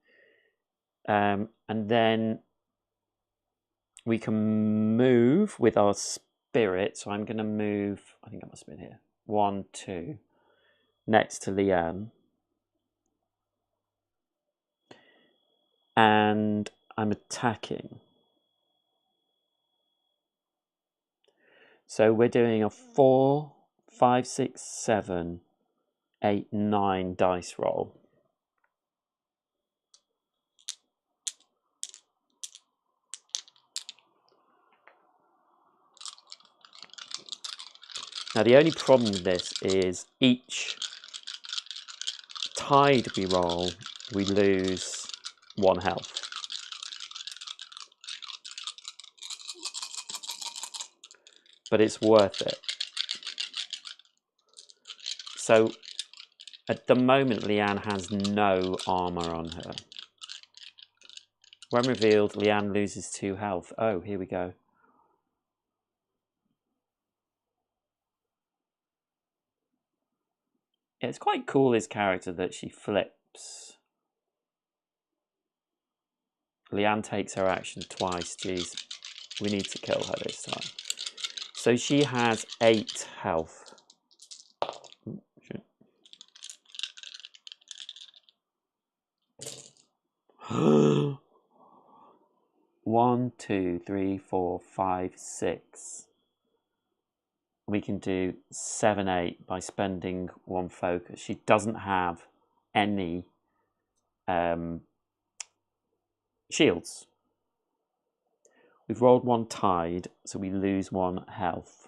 And then we can move with our spirit. So I'm going to move, I think I must have been here. 1, 2, next to Leanne. And I'm attacking. So we're doing a 4, 5, 6, 7, 8, 9 dice roll. Now the only problem with this is each tide we roll, we lose 1 health. But it's worth it. So at the moment, Leanne has no armor on her. When revealed, Leanne loses 2 health. Oh, here we go. Yeah, it's quite cool, his character, that she flipped Oops. Leanne takes her action twice. Jeez, we need to kill her this time. So she has 8 health. Oh, 1, 2, 3, 4, 5, 6. We can do 7, 8 by spending 1 focus. She doesn't have any shields. We've rolled 1 tide, so we lose 1 health.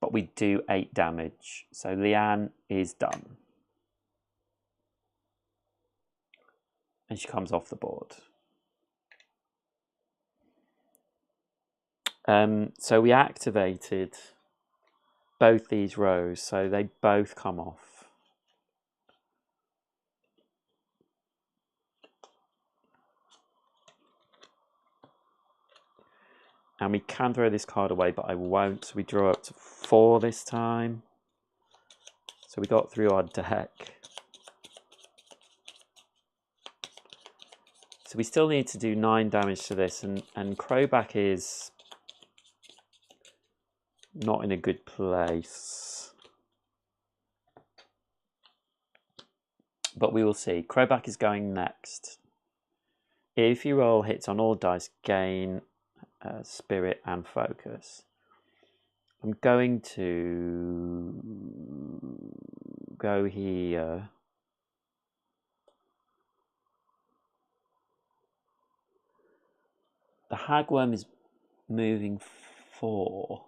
But we do 8 damage. So Leanne is done. And she comes off the board. So we activated both these rows, so they both come off. And we can throw this card away, but I won't. So we draw up to 4 this time. So we got through our deck. So we still need to do 9 damage to this, and Crowback is not in a good place. But we will see. Crowback is going next. If you roll hits on all dice, gain spirit and focus. I'm going to go here. The hagworm is moving 4.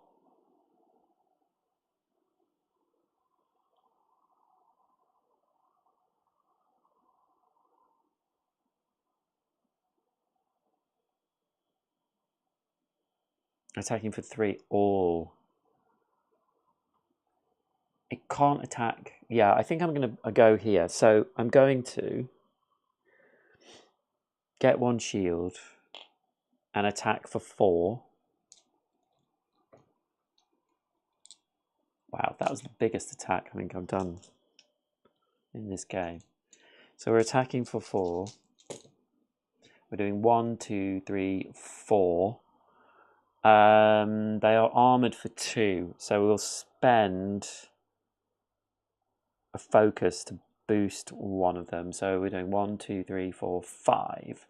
Attacking for 3 all. It can't attack. Yeah, I think I'm going to go here. So I'm going to get 1 shield and attack for 4. Wow, that was the biggest attack I think I've done in this game. So we're attacking for 4. We're doing 1, 2, 3, 4. They are armored for 2, so we'll spend a focus to boost one of them. So we're doing 1, 2, 3, 4, 5.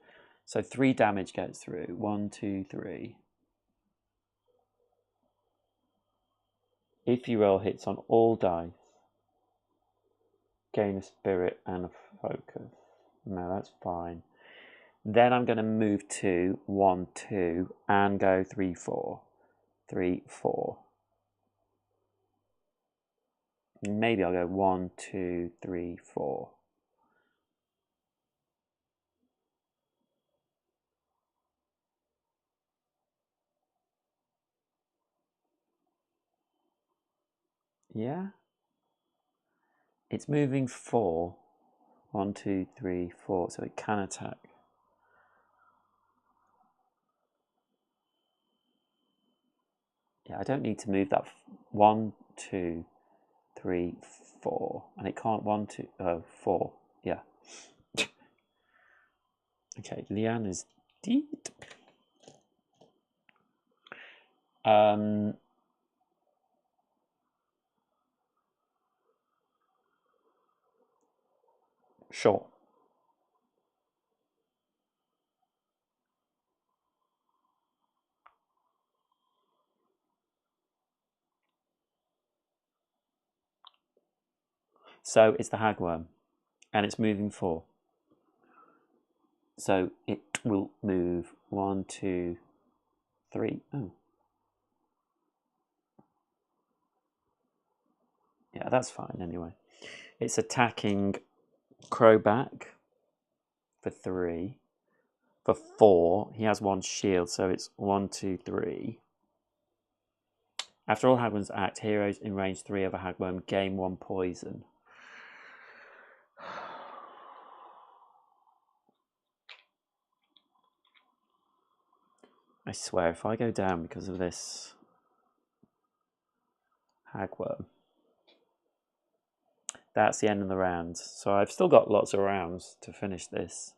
So 3 damage gets through. 1, 2, 3. If you roll hits on all dice, gain a spirit and a focus. No, that's fine. Then I'm going to move to 1, 2 and go 3, 4. 3, 4. Maybe I'll go 1, 2, 3, 4. Yeah. It's moving 4. 1, 2, 3, 4. So it can attack. Yeah, I don't need to move that. 1, 2, 3, 4. And it can't 1, 2, 4. Yeah. Okay, Leanne is dead. Sure. So it's the hagworm, and it's moving 4. So it will move 1, 2, 3. Oh. Yeah, that's fine anyway. It's attacking Crowback for 3. For 4, he has 1 shield, so it's 1, 2, 3. After all hagworms act, heroes in range 3 of a hagworm gain 1 poison. I swear, if I go down because of this hagworm, That's the end of the round. So I've still got lots of rounds to finish this.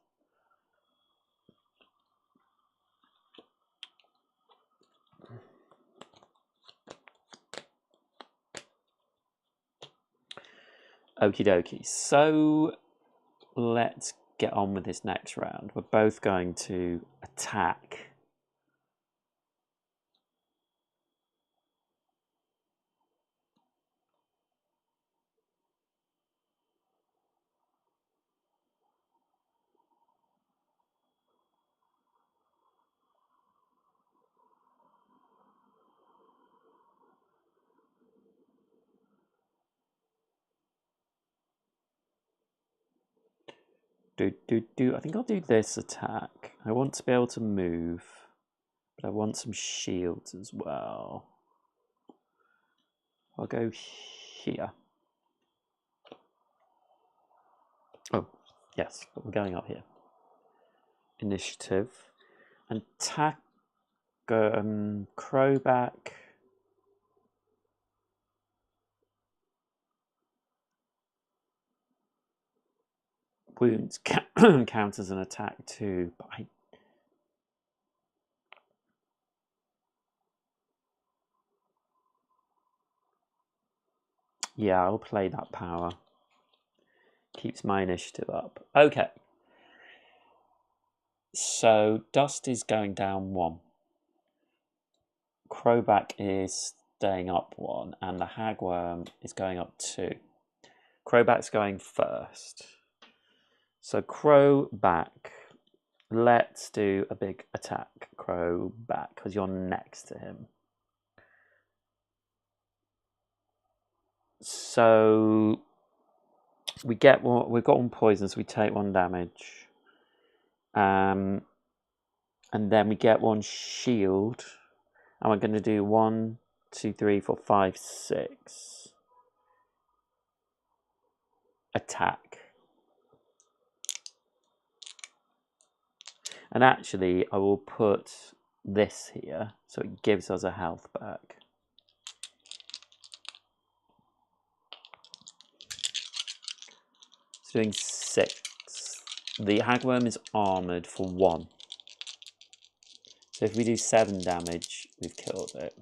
Okie dokie. So let's get on with this next round. We're both going to attack. I think I'll do this attack. I want to be able to move, but I want some shields as well. I'll go here. Oh, yes, but we're going up here. Initiative. And attack, crowback. Wounds count as an attack too, but yeah, I'll play that power. Keeps my initiative up. Okay. So Dust is going down 1. Crowback is staying up 1, and the Hagworm is going up 2. Crowback's going first. So Crowback, let's do a big attack. Crowback, because you're next to him. So we've got 1 poison, so we take 1 damage. And then we get 1 shield. And we're going to do 1, 2, 3, 4, 5, 6. Attack. And actually, I will put this here, so it gives us a health back. It's doing 6. The Hagworm is armoured for 1. So if we do 7 damage, we've killed it.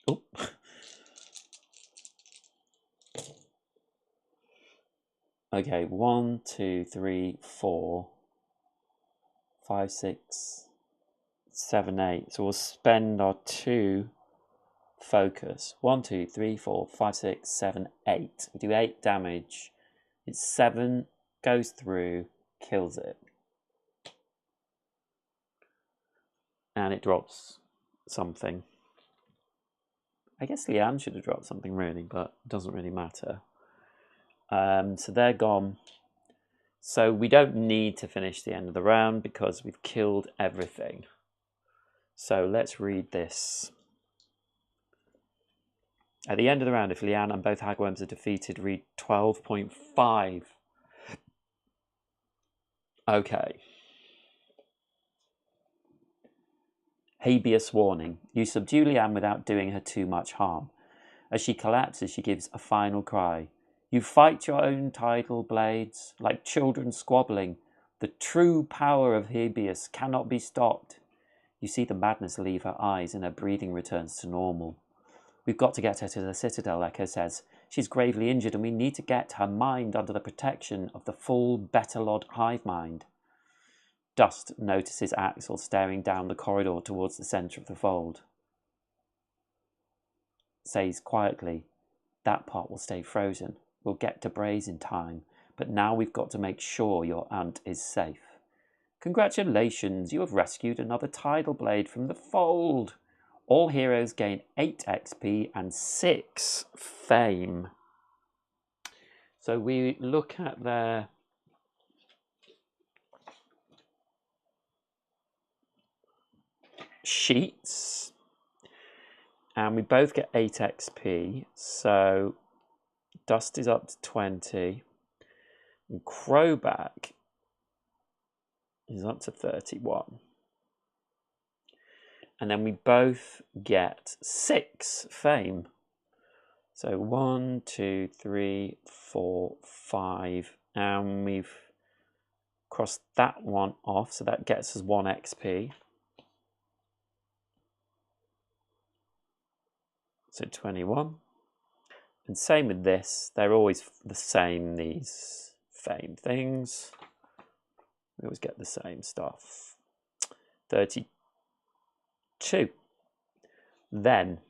Oh. Okay, 1, 2, 3, 4, 5, 6, 7, 8. So we'll spend our 2 focus. 1, 2, 3, 4, 5, 6, 7, 8. We do 8 damage. It's 7, goes through, kills it. And it drops something. I guess Leanne should have dropped something really, but it doesn't really matter. So they're gone. So we don't need to finish the end of the round because we've killed everything. So let's read this. At the end of the round, if Leanne and both Hagworms are defeated, read 12.5. Okay. Habeas warning. You subdue Leanne without doing her too much harm. As she collapses, she gives a final cry. You fight your own tidal blades, like children squabbling. The true power of Habeas cannot be stopped. You see the madness leave her eyes and her breathing returns to normal. We've got to get her to the Citadel, Echo says. She's gravely injured and we need to get her mind under the protection of the full Bettelod hive mind. Dust notices Axel staring down the corridor towards the centre of the fold. Says quietly, that part will stay frozen. We'll get to Braze in time, but now we've got to make sure your aunt is safe. Congratulations, you have rescued another Tidal Blade from the fold. All heroes gain 8 XP and 6 fame. So we look at their sheets and we both get 8 XP. So Dust is up to 20 and Crowback is up to 31. And then we both get 6 fame. So 1, 2, 3, 4, 5, and we've crossed that one off, so that gets us 1 XP. So 21. And same with this, they're always the same, these fame things. We always get the same stuff. 32. Then,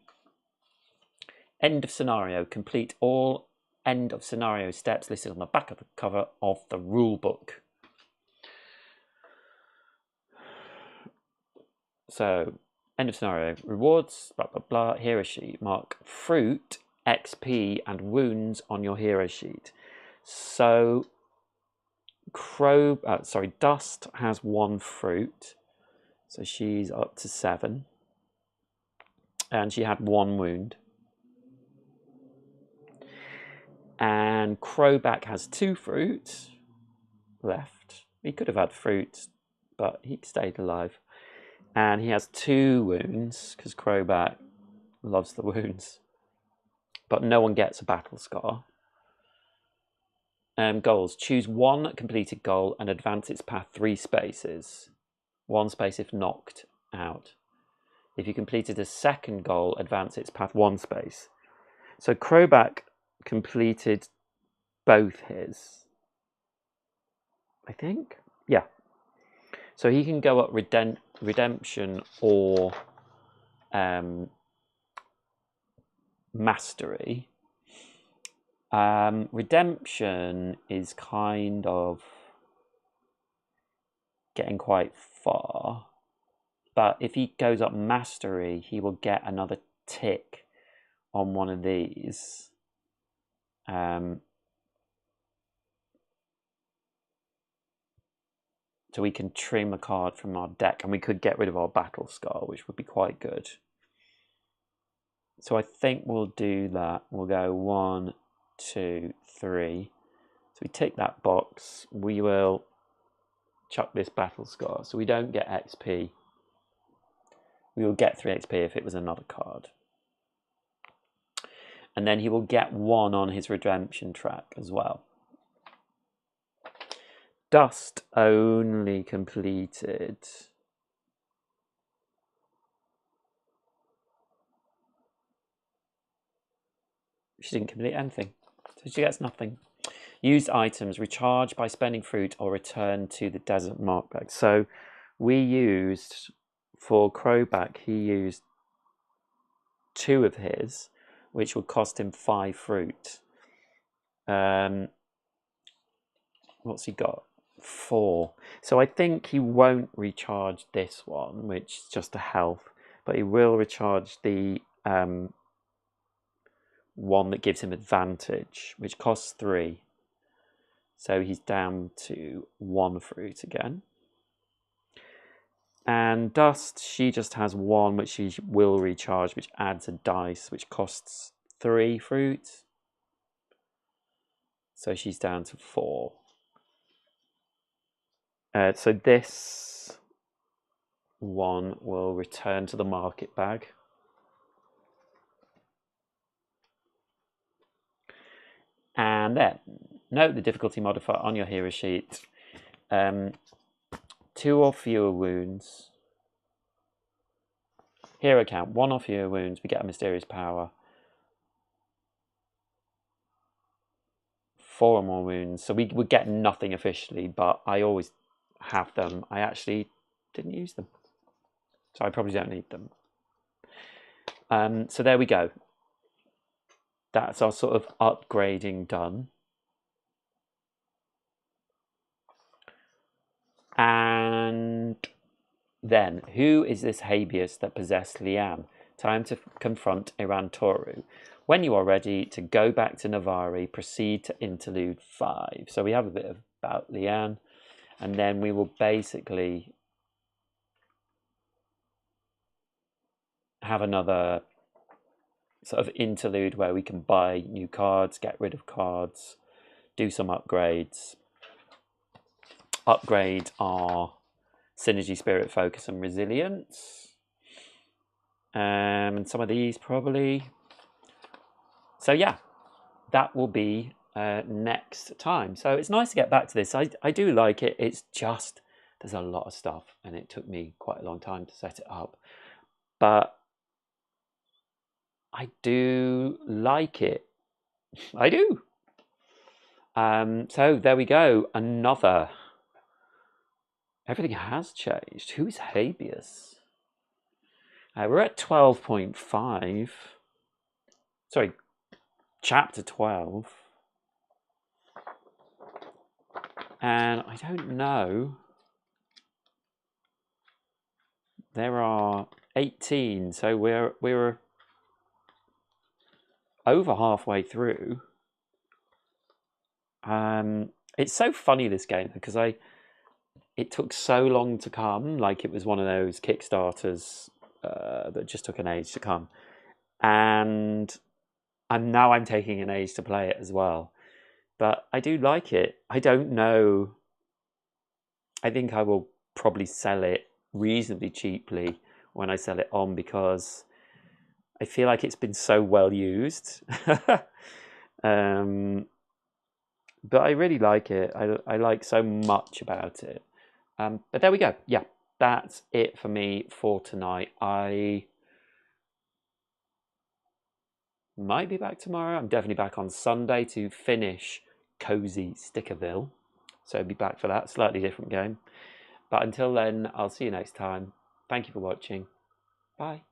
end of scenario. Complete all end of scenario steps listed on the back of the cover of the rule book. So, end of scenario. Rewards, blah, blah, blah. Hero sheet. Mark fruit, XP, and wounds on your hero sheet. So, Dust has 1 fruit. So she's up to 7. And she had 1 wound. And Crowback has 2 fruit left. He could have had fruit, but he stayed alive. And he has 2 wounds, because Crowback loves the wounds. But no one gets a battle scar. Goals. Choose 1 completed goal and advance its path 3 spaces. 1 space if knocked out. If you completed a second goal, advance its path 1 space. So Crowback completed both his, I think. Yeah. So he can go up redemption or mastery. Redemption is kind of getting quite far, but if he goes up mastery, he will get another tick on one of these. So we can trim a card from our deck, and we could get rid of our battle scar, which would be quite good. So I think we'll do that. We'll go 1, 2, 3. So we tick that box. We will chuck this battle scar. So we don't get XP. We will get 3 XP if it was another card. And then he will get 1 on his redemption track as well. Dust only completed she didn't complete anything, so she gets nothing. Used items, recharge by spending fruit or return to the desert mark bag. So we used, for Crowback, he used 2 of his, which would cost him 5 fruit. What's he got? 4. So I think he won't recharge this one, which is just a health, but he will recharge the one that gives him advantage, which costs 3. So he's down to 1 fruit again. And Dust, she just has 1, which she will recharge, which adds a dice, which costs 3 fruit. So she's down to 4. So this one will return to the market bag. And then, note the difficulty modifier on your hero sheet. 2 or fewer wounds. Hero count, 1 or fewer wounds, we get a mysterious power. 4 or more wounds. So we would get nothing officially, but I always have them. I actually didn't use them, so I probably don't need them. So there we go. That's our sort of upgrading done. And then, who is this habeas that possessed Liane? Time to confront Iran Toru. When you are ready to go back to Navari, proceed to interlude 5. So we have a bit about Liane, and then we will basically have another sort of interlude where we can buy new cards, get rid of cards, do some upgrades, upgrade our synergy, spirit, focus, and resilience. and some of these probably. So yeah, that will be next time. So it's nice to get back to this. I do like it. It's just there's a lot of stuff, and it took me quite a long time to set it up, but I do like it. I do. So there we go. Another. Everything has changed. Who's Habeas? We're at 12.5. Sorry, chapter 12. And I don't know. There are 18, so we're over halfway through. It's so funny, this game, because it took so long to come. Like, it was one of those Kickstarters that just took an age to come, and I'm taking an age to play it as well. But I do like it. I don't know. I think I will probably sell it reasonably cheaply when I sell it on, because I feel like it's been so well used. But I really like it. I like so much about it. But there we go. Yeah, that's it for me for tonight. I might be back tomorrow. I'm definitely back on Sunday to finish Cozy Stickerville. So I'll be back for that. Slightly different game. But until then, I'll see you next time. Thank you for watching. Bye.